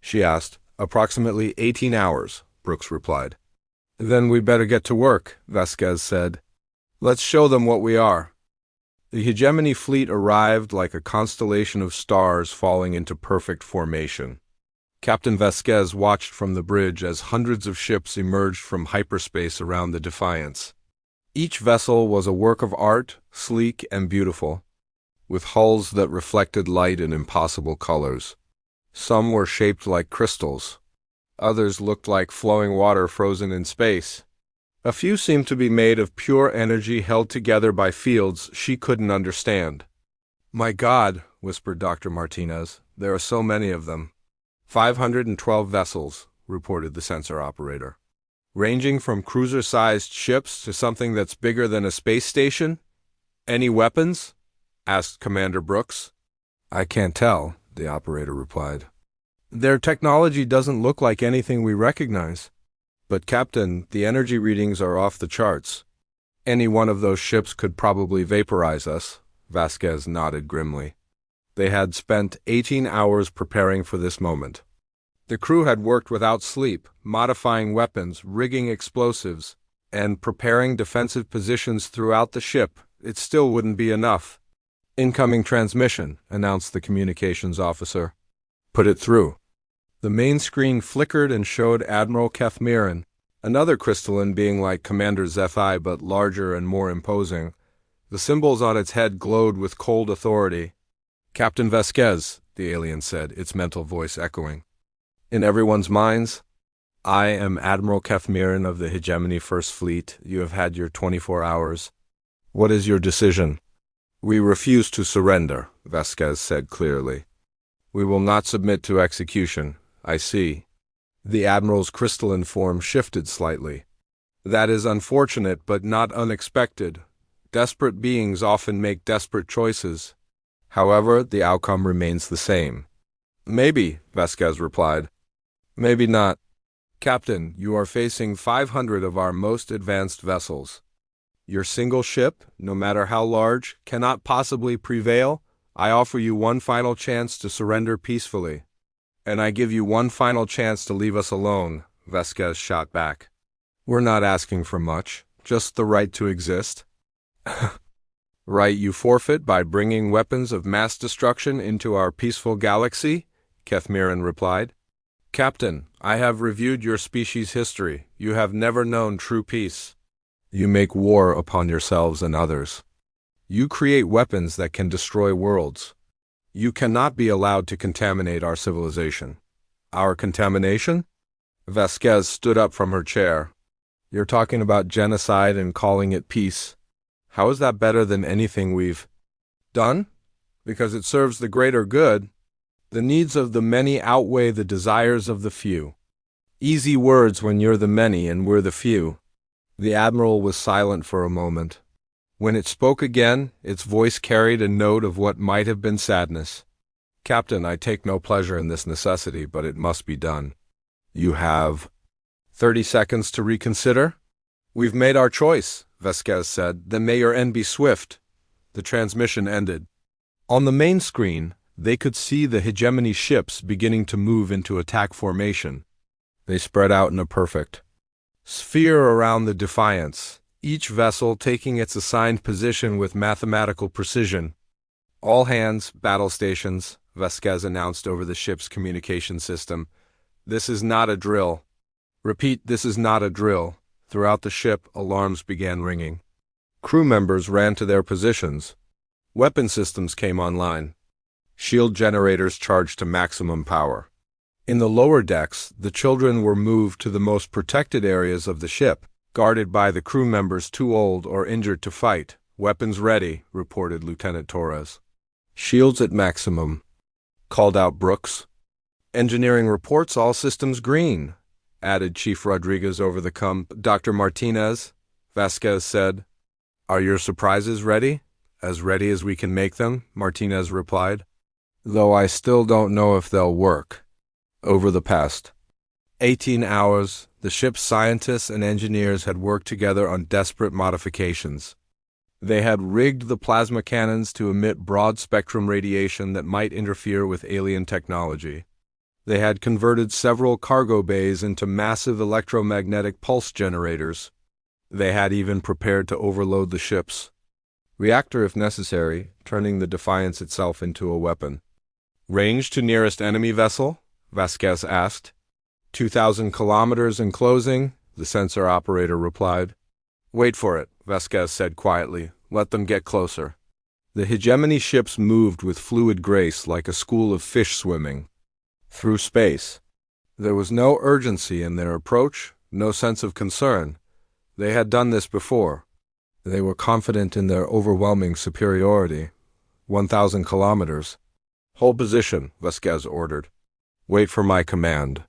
she asked. "Approximately 18 hours, Brooks replied. "Then we better get to work," Vasquez said. "Let's show them what we are." The hegemony fleet arrived like a constellation of stars falling into perfect formation. Captain Vasquez watched from the bridge as hundreds of ships emerged from hyperspace around the Defiance. Each vessel was a work of art, sleek and beautiful, with hulls that reflected light in impossible colors. Some were shaped like crystals. Others looked like flowing water frozen in space. A few seemed to be made of pure energy held together by fields she couldn't understand. "My God," whispered Dr. Martinez, "there are so many of them." 512 vessels, reported the sensor operator. "Ranging from cruiser-sized ships to something that's bigger than a space station? Any weapons?" asked Commander Brooks. "I can't tell," the operator replied. "Their technology doesn't look like anything we recognize." "But Captain, the energy readings are off the charts. Any one of those ships could probably vaporize us." Vasquez nodded grimly. They had spent 18 hours preparing for this moment. The crew had worked without sleep, modifying weapons, rigging explosives, and preparing defensive positions throughout the ship. It still wouldn't be enough. "Incoming transmission," announced the communications officer. "Put it through." The main screen flickered and showed Admiral Kethmiran, another crystalline being like Commander Zephi but larger and more imposing. The symbols on its head glowed with cold authority. "Captain Vasquez," the alien said, its mental voice echoing. In everyone's minds, "I am Admiral Kethmiran of the Hegemony First Fleet. You have had your 24 hours. What is your decision? We refuse to surrender, Vasquez said clearly. We will not submit to execution. I see. The Admiral's crystalline form shifted slightly. That is unfortunate but not unexpected. Desperate beings often make desperate choices. However, the outcome remains the same. Maybe, Vasquez replied. Maybe not. Captain, you are facing 500 of our most advanced vessels. Your single ship, no matter how large, cannot possibly prevail. I offer you one final chance to surrender peacefully. And I give you one final chance to leave us alone, Vasquez shot back. We're not asking for much, just the right to exist. Right you forfeit by bringing weapons of mass destruction into our peaceful galaxy? Kethmiran replied. Captain, I have reviewed your species' history. You have never known true peace. You make war upon yourselves and others. You create weapons that can destroy worlds. You cannot be allowed to contaminate our civilization. Our contamination? Vasquez stood up from her chair. You're talking about genocide and calling it peace. How is that better than anything we've done? Because it serves the greater good. The needs of the many outweigh the desires of the few. Easy words when you're the many and we're the few. The Admiral was silent for a moment. When it spoke again, its voice carried a note of what might have been sadness. Captain, I take no pleasure in this necessity, but it must be done. You have 30 seconds to reconsider? We've made our choice, Vasquez said. Then may your end be swift. The transmission ended. On the main screen, they could see the hegemony ships beginning to move into attack formation. They spread out in a perfect sphere around the Defiance, each vessel taking its assigned position with mathematical precision. All hands, battle stations, Vasquez announced over the ship's communication system. This is not a drill. Repeat, this is not a drill. Throughout the ship, alarms began ringing. Crew members ran to their positions. Weapon systems came online. Shield generators charged to maximum power. In the lower decks, the children were moved to the most protected areas of the ship, guarded by the crew members too old or injured to fight. Weapons ready, reported Lieutenant Torres. Shields at maximum, called out Brooks. Engineering reports all systems green, added Chief Rodriguez over the Dr. Martinez, Vasquez said. Are your surprises ready? As ready as we can make them, Martinez replied. Though I still don't know if they'll work. Over the past 18 hours, the ship's scientists and engineers had worked together on desperate modifications. They had rigged the plasma cannons to emit broad-spectrum radiation that might interfere with alien technology. They had converted several cargo bays into massive electromagnetic pulse generators. They had even prepared to overload the ship's reactor if necessary, turning the Defiance itself into a weapon. Range to nearest enemy vessel? Vasquez asked. 2,000 kilometers in closing, the sensor operator replied. Wait for it, Vasquez said quietly. Let them get closer. The hegemony ships moved with fluid grace like a school of fish swimming through space. There was no urgency in their approach, no sense of concern. They had done this before. They were confident in their overwhelming superiority. 1,000 kilometers. Hold position, Vasquez ordered. Wait for my command.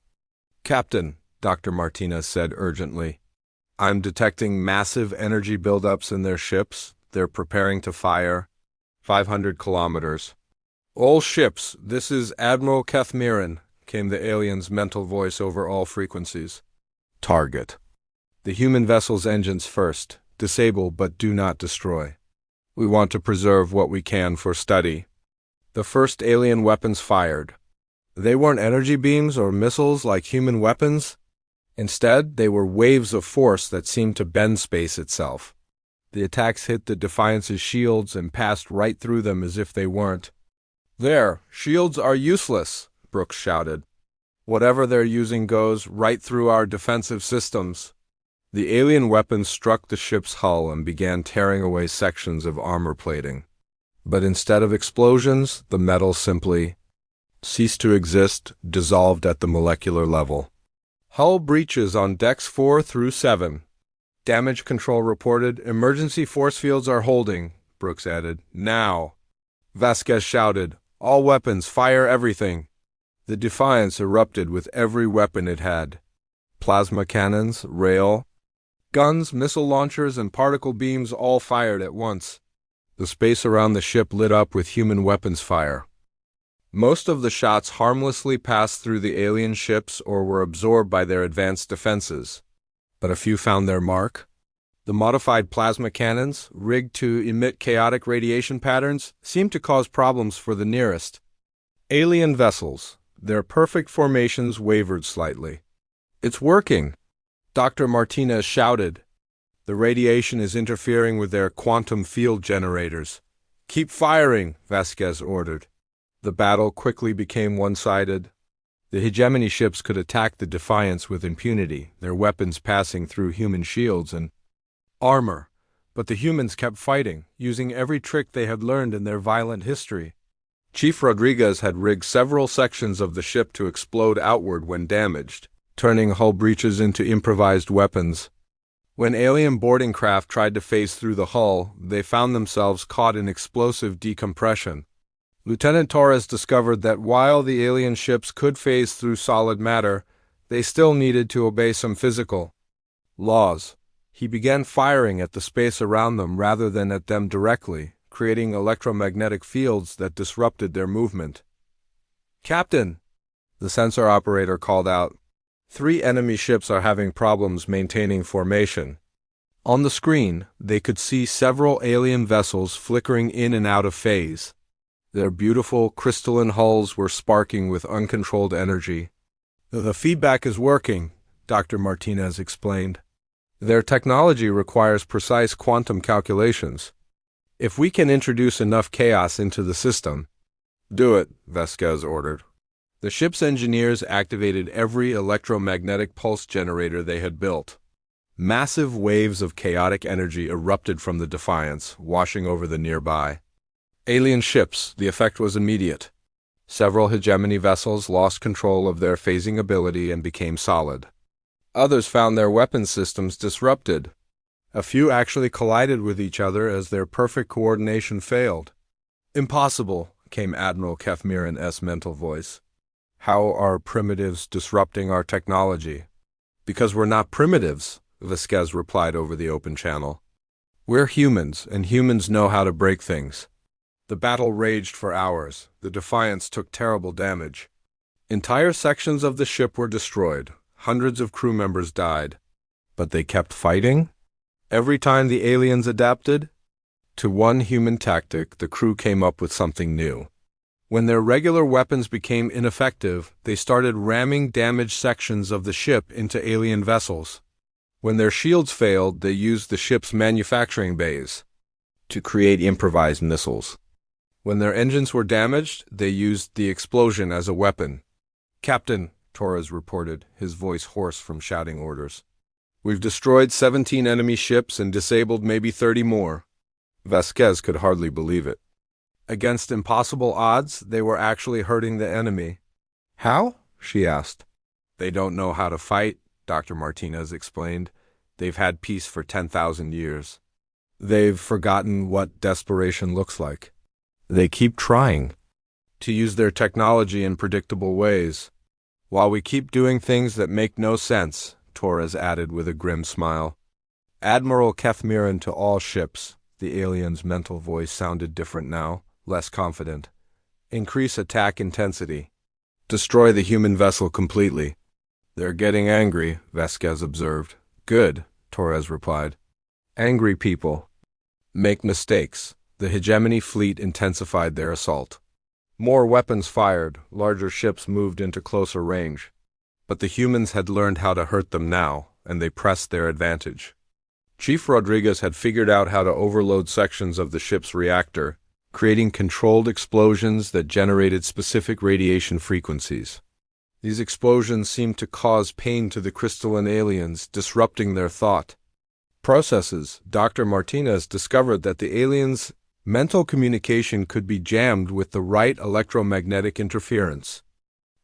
Captain, Dr. Martinez said urgently. I'm detecting massive energy buildups in their ships. They're preparing to fire. 500 kilometers. All ships, this is Admiral Kethmiran, came the alien's mental voice over all frequencies. Target. The human vessel's engines first. Disable but do not destroy. We want to preserve what we can for study. The first alien weapons fired. They weren't energy beams or missiles like human weapons. Instead, they were waves of force that seemed to bend space itself. The attacks hit the Defiance's shields and passed right through them as if they weren't. There, shields are useless, Brooks shouted. Whatever they're using goes right through our defensive systems. The alien weapons struck the ship's hull and began tearing away sections of armor plating. But instead of explosions, the metal simply ceased to exist, dissolved at the molecular level. Hull breaches on decks 4 through 7. Damage control reported. Emergency force fields are holding, Brooks added. Now. Vasquez shouted. All weapons, fire everything. The Defiance erupted with every weapon it had. Plasma cannons, rail, guns, missile launchers, and particle beams all fired at once. The space around the ship lit up with human weapons fire. Most of the shots harmlessly passed through the alien ships or were absorbed by their advanced defenses. But a few found their mark. The modified plasma cannons, rigged to emit chaotic radiation patterns, seemed to cause problems for the nearest alien vessels. Their perfect formations wavered slightly. It's working, Dr. Martinez shouted. The radiation is interfering with their quantum field generators. Keep firing, Vasquez ordered. The battle quickly became one-sided. The hegemony ships could attack the Defiance with impunity, their weapons passing through human shields and armor. But the humans kept fighting, using every trick they had learned in their violent history. Chief Rodriguez had rigged several sections of the ship to explode outward when damaged, turning hull breaches into improvised weapons. When alien boarding craft tried to phase through the hull, they found themselves caught in explosive decompression. Lieutenant Torres discovered that while the alien ships could phase through solid matter, they still needed to obey some physical laws. He began firing at the space around them rather than at them directly, creating electromagnetic fields that disrupted their movement. Captain, the sensor operator called out. 3 enemy ships are having problems maintaining formation. On the screen, they could see several alien vessels flickering in and out of phase. Their beautiful crystalline hulls were sparking with uncontrolled energy. The feedback is working, Dr. Martinez explained. Their technology requires precise quantum calculations. If we can introduce enough chaos into the system. Do it, Vasquez ordered. The ship's engineers activated every electromagnetic pulse generator they had built. Massive waves of chaotic energy erupted from the Defiance, washing over the nearby alien ships. The effect was immediate. Several hegemony vessels lost control of their phasing ability and became solid. Others found their weapons systems disrupted. A few actually collided with each other as their perfect coordination failed. Impossible, came Admiral Kefmiran's mental voice. How are primitives disrupting our technology? Because we're not primitives, Vasquez replied over the open channel. We're humans, and humans know how to break things. The battle raged for hours. The Defiance took terrible damage. Entire sections of the ship were destroyed. Hundreds of crew members died. But they kept fighting? Every time the aliens adapted to one human tactic, the crew came up with something new. When their regular weapons became ineffective, they started ramming damaged sections of the ship into alien vessels. When their shields failed, they used the ship's manufacturing bays to create improvised missiles. When their engines were damaged, they used the explosion as a weapon. Captain, Torres reported, his voice hoarse from shouting orders. We've destroyed 17 enemy ships and disabled maybe 30 more. Vasquez could hardly believe it. Against impossible odds, they were actually hurting the enemy. How? She asked. They don't know how to fight, Dr. Martinez explained. They've had peace for 10,000 years. They've forgotten what desperation looks like. They keep trying to use their technology in predictable ways. While we keep doing things that make no sense, Torres added with a grim smile. Admiral Kefmiran to all ships. The alien's mental voice sounded different now, less confident. Increase attack intensity. Destroy the human vessel completely. They're getting angry, Vasquez observed. Good, Torres replied. Angry people make mistakes. The hegemony fleet intensified their assault. More weapons fired, larger ships moved into closer range. But the humans had learned how to hurt them now, and they pressed their advantage. Chief Rodriguez had figured out how to overload sections of the ship's reactor, creating controlled explosions that generated specific radiation frequencies. These explosions seemed to cause pain to the crystalline aliens, disrupting their thought processes. Dr. Martinez discovered that the aliens' mental communication could be jammed with the right electromagnetic interference.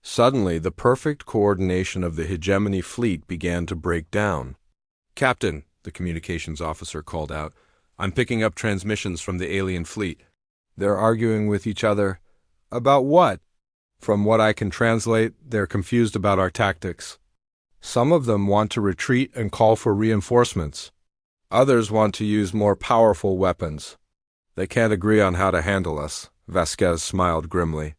Suddenly, the perfect coordination of the hegemony fleet began to break down. Captain, the communications officer called out. "I'm picking up transmissions from the alien fleet. They're arguing with each other." "About what?" "From what I can translate, they're confused about our tactics. Some of them want to retreat and call for reinforcements. Others want to use more powerful weapons. They can't agree on how to handle us." Vasquez smiled grimly.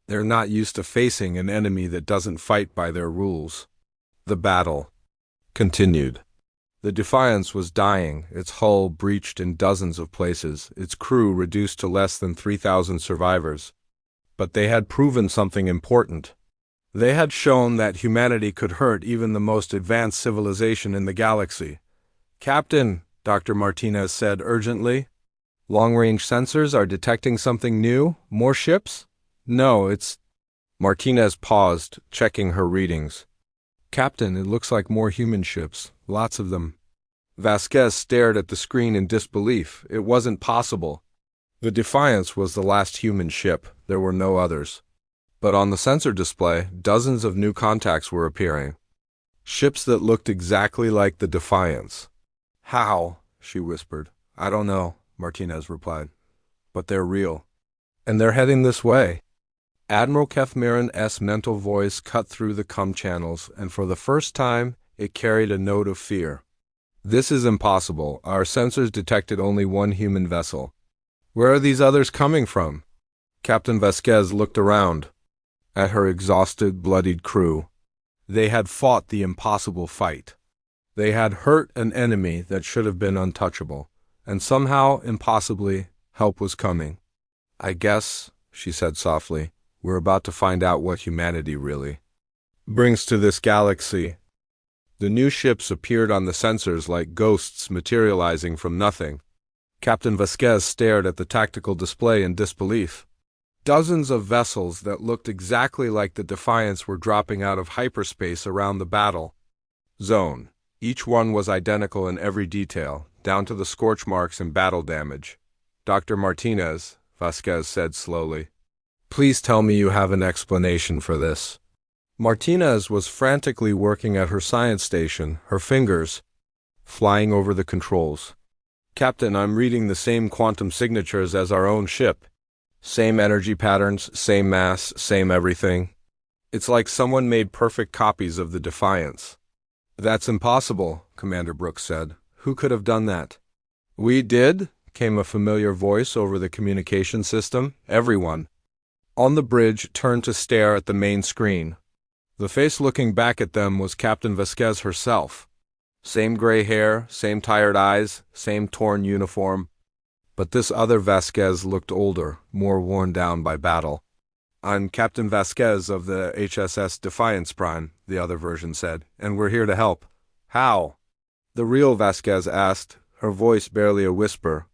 "They're not used to facing an enemy that doesn't fight by their rules." The battle continued. The Defiance was dying, its hull breached in dozens of places, its crew reduced to less than 3,000 survivors. But they had proven something important. They had shown that humanity could hurt even the most advanced civilization in the galaxy. "Captain," Dr. Martinez said urgently, "long-range sensors are detecting something new? More ships?" "No, it's—" Martinez paused, checking her readings. "Captain, it looks like more human ships. Lots of them." Vasquez stared at the screen in disbelief. It wasn't possible. The Defiance was the last human ship. There were no others. But on the sensor display, dozens of new contacts were appearing. Ships that looked exactly like the Defiance. "How?" she whispered. "I don't know," Martinez replied. "But they're real. And they're heading this way." Admiral Kethmiran's mental voice cut through the comm channels, and for the first time, it carried a note of fear. "This is impossible. Our sensors detected only one human vessel. Where are these others coming from?" Captain Vasquez looked around at her exhausted, bloodied crew. They had fought the impossible fight. They had hurt an enemy that should have been untouchable, and somehow, impossibly, help was coming. "I guess," she said softly, "we're about to find out what humanity really brings to this galaxy." The new ships appeared on the sensors like ghosts materializing from nothing. Captain Vasquez stared at the tactical display in disbelief. Dozens of vessels that looked exactly like the Defiance were dropping out of hyperspace around the battle zone. Each one was identical in every detail, down to the scorch marks and battle damage. "Dr. Martinez," Vasquez said slowly, "please tell me you have an explanation for this." Martinez was frantically working at her science station, her fingers flying over the controls. "Captain, I'm reading the same quantum signatures as our own ship. Same energy patterns, same mass, same everything. It's like someone made perfect copies of the Defiance." "That's impossible," Commander Brooks said. "Who could have done that?" "We did," came a familiar voice over the communication system. Everyone on the bridge turned to stare at the main screen. The face looking back at them was Captain Vasquez herself. Same gray hair, same tired eyes, same torn uniform. But this other Vasquez looked older, more worn down by battle. "I'm Captain Vasquez of the HSS Defiance Prime," the other version said, "and we're here to help." "How?" the real Vasquez asked, her voice barely a whisper.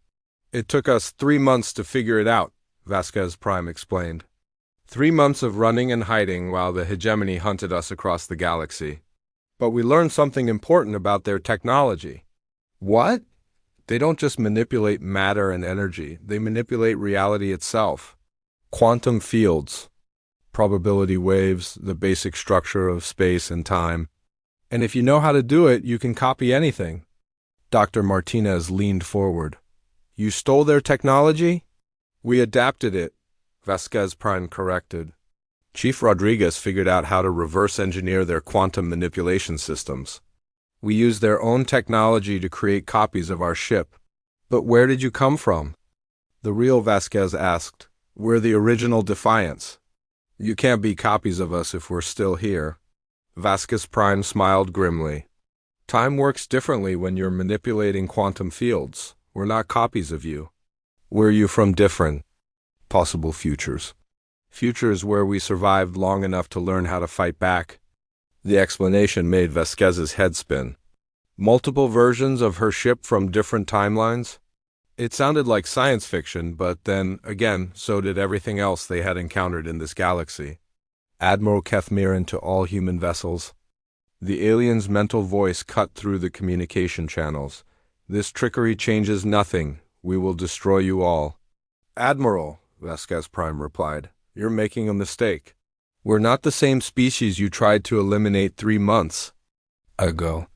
"It took us 3 months to figure it out," Vasquez Prime explained. 3 months of running and hiding while the hegemony hunted us across the galaxy. But we learned something important about their technology. "What?" "They don't just manipulate matter and energy, they manipulate reality itself. Quantum fields, probability waves, the basic structure of space and time. And if you know how to do it, you can copy anything." Dr. Martinez leaned forward. "You stole their technology?" "We adapted it," Vasquez Prime corrected. "Chief Rodriguez figured out how to reverse engineer their quantum manipulation systems. We used their own technology to create copies of our ship." "But where did you come from?" the real Vasquez asked. "We're the original Defiance. You can't be copies of us if we're still here." Vasquez Prime smiled grimly. "Time works differently when you're manipulating quantum fields. We're not copies of you. Where are you from different possible futures? Futures where we survived long enough to learn how to fight back." The explanation made Vasquez's head spin. Multiple versions of her ship from different timelines? It sounded like science fiction, but then, again, so did everything else they had encountered in this galaxy. "Admiral Kethmiran to all human vessels." The alien's mental voice cut through the communication channels. "This trickery changes nothing. We will destroy you all." "Admiral," Vasquez Prime replied, "you're making a mistake. We're not the same species you tried to eliminate 3 months ago.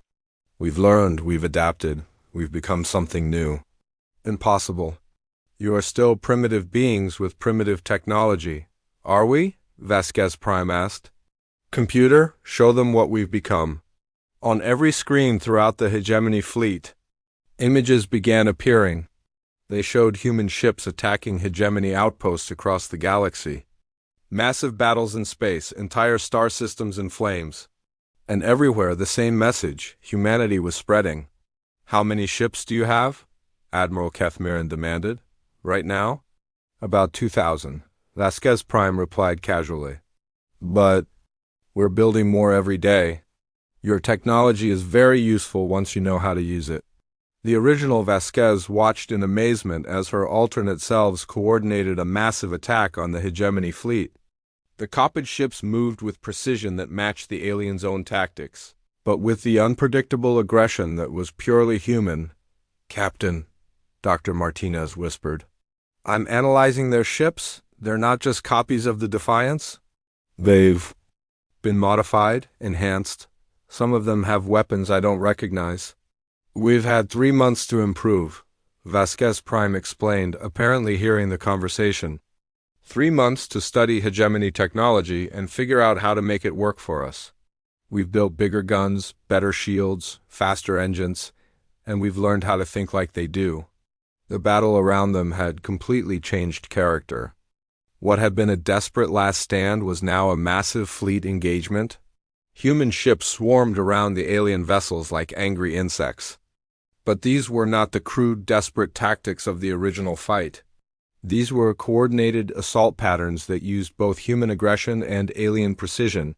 We've learned, we've adapted, we've become something new. Impossible. You are still primitive beings with primitive technology. Are we? Vasquez Prime asked. Computer, show them what we've become. On every screen throughout the hegemony fleet, images began appearing. They showed human ships attacking hegemony outposts across the galaxy. Massive battles in space, entire star systems in flames. And everywhere the same message, humanity was spreading. How many ships do you have? Admiral Kethmiran demanded. Right now? About 2,000. Vasquez Prime replied casually. But we're building more every day. Your technology is very useful once you know how to use it. The original Vasquez watched in amazement as her alternate selves coordinated a massive attack on the hegemony fleet. The copied ships moved with precision that matched the aliens' own tactics, but with the unpredictable aggression that was purely human. Captain, Dr. Martinez whispered. I'm analyzing their ships. They're not just copies of the Defiance. They've been modified, enhanced. Some of them have weapons I don't recognize. We've had 3 months to improve, Vasquez Prime explained, apparently hearing the conversation. 3 months to study hegemony technology and figure out how to make it work for us. We've built bigger guns, better shields, faster engines, and we've learned how to think like they do. The battle around them had completely changed character. What had been a desperate last stand was now a massive fleet engagement. Human ships swarmed around the alien vessels like angry insects. But these were not the crude, desperate tactics of the original fight. These were coordinated assault patterns that used both human aggression and alien precision.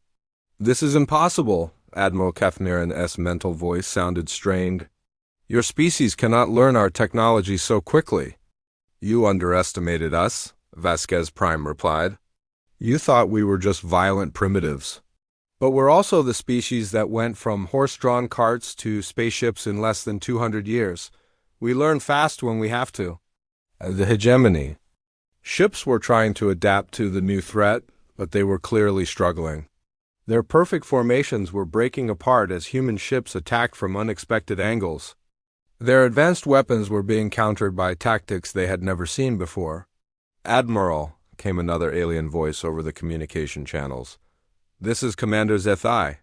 This is impossible, Admiral Kethmiran's mental voice sounded strained. Your species cannot learn our technology so quickly. You underestimated us, Vasquez Prime replied. You thought we were just violent primitives. But we're also the species that went from horse-drawn carts to spaceships in less than 200 years. We learn fast when we have to. The hegemony. Ships were trying to adapt to the new threat, but they were clearly struggling. Their perfect formations were breaking apart as human ships attacked from unexpected angles. Their advanced weapons were being countered by tactics they had never seen before. Admiral, came another alien voice over the communication channels. This is Commander Zethai.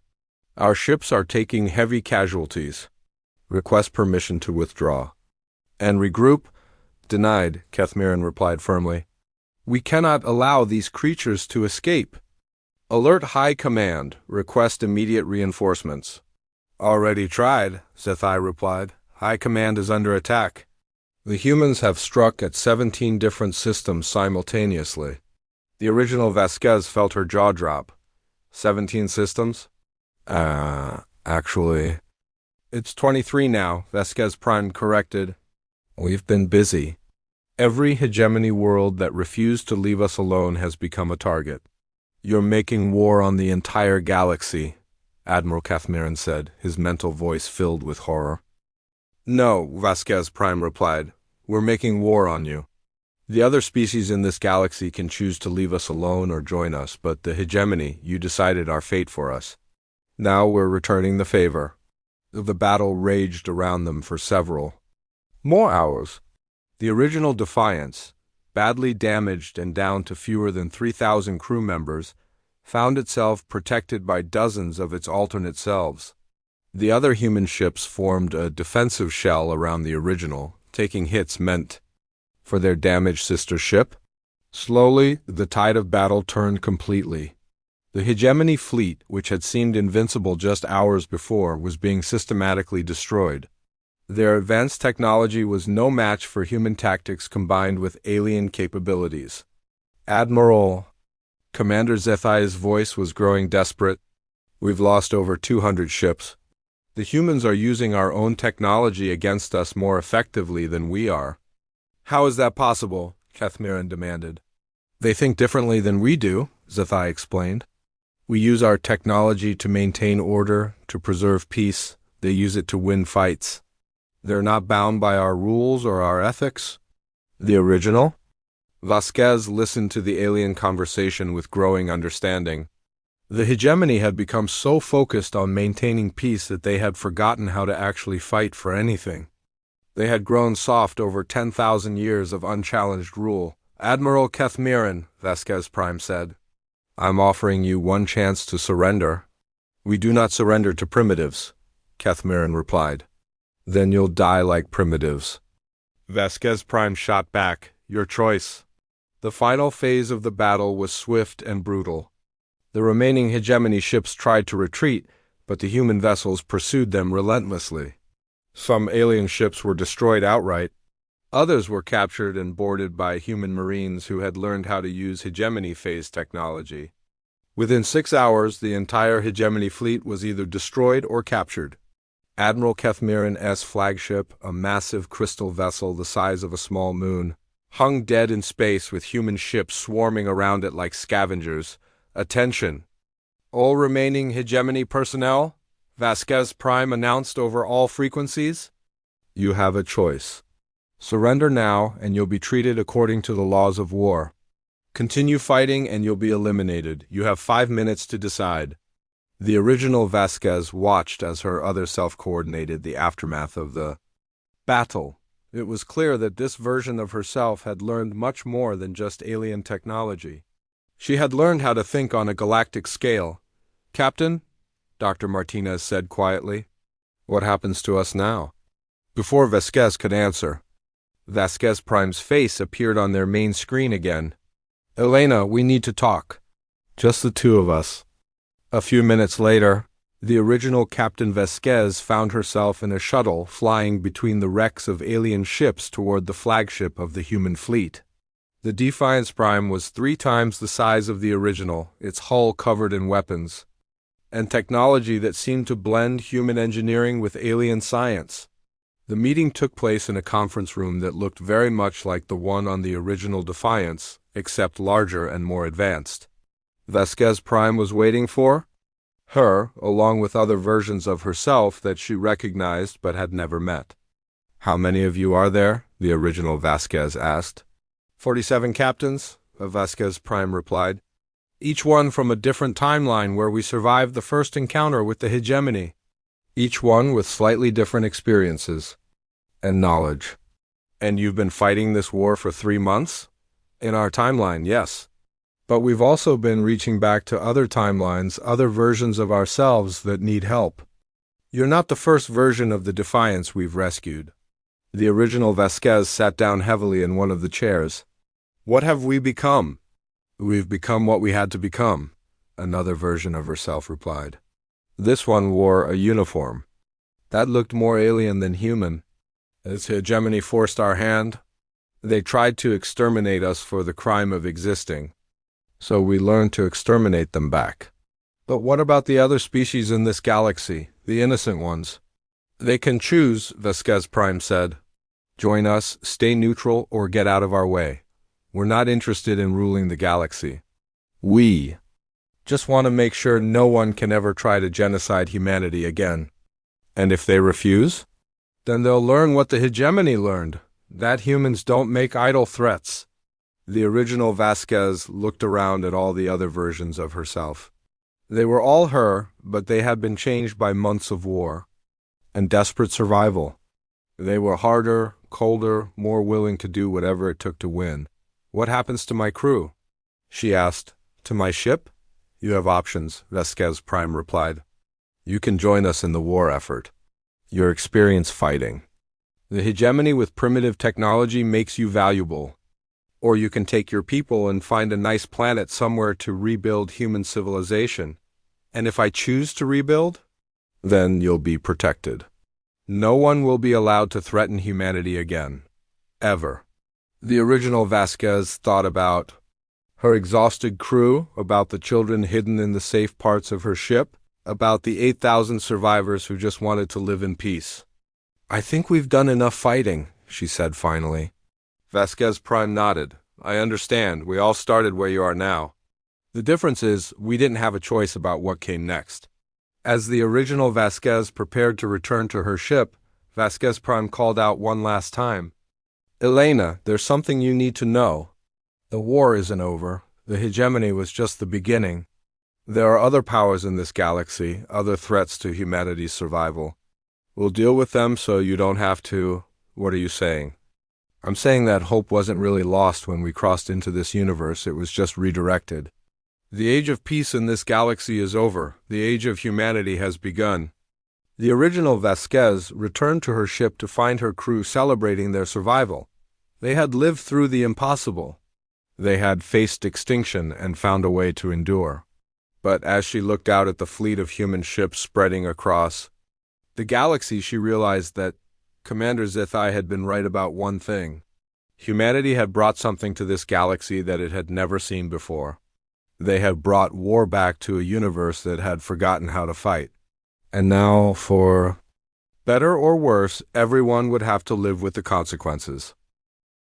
Our ships are taking heavy casualties. Request permission to withdraw. And regroup? Denied, Kethmiran replied firmly. We cannot allow these creatures to escape. Alert High Command. Request immediate reinforcements. Already tried, Zethai replied. High Command is under attack. The humans have struck at 17 different systems simultaneously. The original Vasquez felt her jaw drop. 17 systems? Actually, it's 23 now, Vasquez Prime corrected. We've been busy. Every hegemony world that refused to leave us alone has become a target. You're making war on the entire galaxy, Admiral Kethmiran said, his mental voice filled with horror. No, Vasquez Prime replied. We're making war on you. The other species in this galaxy can choose to leave us alone or join us, but the hegemony, you decided our fate for us. Now we're returning the favor. The battle raged around them for several more hours. The original Defiance, badly damaged and down to fewer than 3,000 crew members, found itself protected by dozens of its alternate selves. The other human ships formed a defensive shell around the original, taking hits meant for their damaged sister ship. Slowly, the tide of battle turned completely. The hegemony fleet, which had seemed invincible just hours before, was being systematically destroyed. Their advanced technology was no match for human tactics combined with alien capabilities. Admiral, Commander Zethai's voice was growing desperate. We've lost over 200 ships. The humans are using our own technology against us more effectively than we are. How is that possible? Kethmiran demanded. They think differently than we do, Zethai explained. We use our technology to maintain order, to preserve peace. They use it to win fights. They're not bound by our rules or our ethics. The original? Vasquez listened to the alien conversation with growing understanding. The hegemony had become so focused on maintaining peace that they had forgotten how to actually fight for anything. They had grown soft over 10,000 years of unchallenged rule. "Admiral Kethmiran," Vasquez Prime said, "I'm offering you one chance to surrender." "We do not surrender to primitives," Kethmiran replied. "Then you'll die like primitives." Vasquez Prime shot back, "Your choice." The final phase of the battle was swift and brutal. The remaining hegemony ships tried to retreat, but the human vessels pursued them relentlessly. Some alien ships were destroyed outright. Others were captured and boarded by human marines who had learned how to use hegemony phase technology. Within 6 hours, the entire hegemony fleet was either destroyed or captured. Admiral Kethmiran's flagship, a massive crystal vessel the size of a small moon, hung dead in space with human ships swarming around it like scavengers. "Attention! All remaining hegemony personnel," Vasquez Prime announced over all frequencies. "You have a choice. Surrender now and you'll be treated according to the laws of war. Continue fighting and you'll be eliminated. You have 5 minutes to decide." The original Vasquez watched as her other self coordinated the aftermath of the battle. It was clear that this version of herself had learned much more than just alien technology. She had learned how to think on a galactic scale. "Captain," Dr. Martinez said quietly, "what happens to us now?" Before Vasquez could answer, Vasquez Prime's face appeared on their main screen again. "Elena, we need to talk. Just the two of us." A few minutes later, the original Captain Vasquez found herself in a shuttle flying between the wrecks of alien ships toward the flagship of the human fleet. The Defiance Prime was 3 times the size of the original, its hull covered in weapons and technology that seemed to blend human engineering with alien science. The meeting took place in a conference room that looked very much like the one on the original Defiance, except larger and more advanced. Vasquez Prime was waiting for her, along with other versions of herself that she recognized but had never met. "How many of you are there?" the original Vasquez asked. 47 captains, Vasquez Prime replied. "Each one from a different timeline where we survived the first encounter with the hegemony. Each one with slightly different experiences and knowledge." "And you've been fighting this war for 3 months?" "In our timeline, yes. But we've also been reaching back to other timelines, other versions of ourselves that need help. You're not the first version of the Defiance we've rescued." The original Vasquez sat down heavily in one of the chairs. "What have we become?" "We've become what we had to become," another version of herself replied. This one wore a uniform. That looked more alien than human. "As hegemony forced our hand, they tried to exterminate us for the crime of existing. So we learned to exterminate them back." "But what about the other species in this galaxy, the innocent ones?" "They can choose," Vasquez Prime said. "Join us, stay neutral, or get out of our way. We're not interested in ruling the galaxy. We just want to make sure no one can ever try to genocide humanity again." "And if they refuse?" "Then they'll learn what the hegemony learned, that humans don't make idle threats." The original Vasquez looked around at all the other versions of herself. They were all her, but they had been changed by months of war and desperate survival. They were harder, colder, more willing to do whatever it took to win. "What happens to my crew?" she asked. "To my ship?" "You have options," Vasquez Prime replied. "You can join us in the war effort. Your experience fighting. The hegemony with primitive technology makes you valuable. Or you can take your people and find a nice planet somewhere to rebuild human civilization. And if I choose to rebuild, then you'll be protected. No one will be allowed to threaten humanity again. Ever." The original Vasquez thought about her exhausted crew, about the children hidden in the safe parts of her ship, about the 8,000 survivors who just wanted to live in peace. "I think we've done enough fighting," she said finally. Vasquez Prime nodded. "I understand. We all started where you are now. The difference is, we didn't have a choice about what came next." As the original Vasquez prepared to return to her ship, Vasquez Prime called out one last time. "Elena, there's something you need to know. The war isn't over. The hegemony was just the beginning. There are other powers in this galaxy, other threats to humanity's survival. We'll deal with them so you don't have to. What are you saying? I'm saying that hope wasn't really lost when we crossed into this universe, it was just redirected. The age of peace in this galaxy is over. The age of humanity has begun. The original Vasquez returned to her ship to find her crew celebrating their survival. They had lived through the impossible. They had faced extinction and found a way to endure. But as she looked out at the fleet of human ships spreading across the galaxy, she realized that Commander Zithai had been right about one thing. Humanity had brought something to this galaxy that it had never seen before. They had brought war back to a universe that had forgotten how to fight. And now, for better or worse, everyone would have to live with the consequences.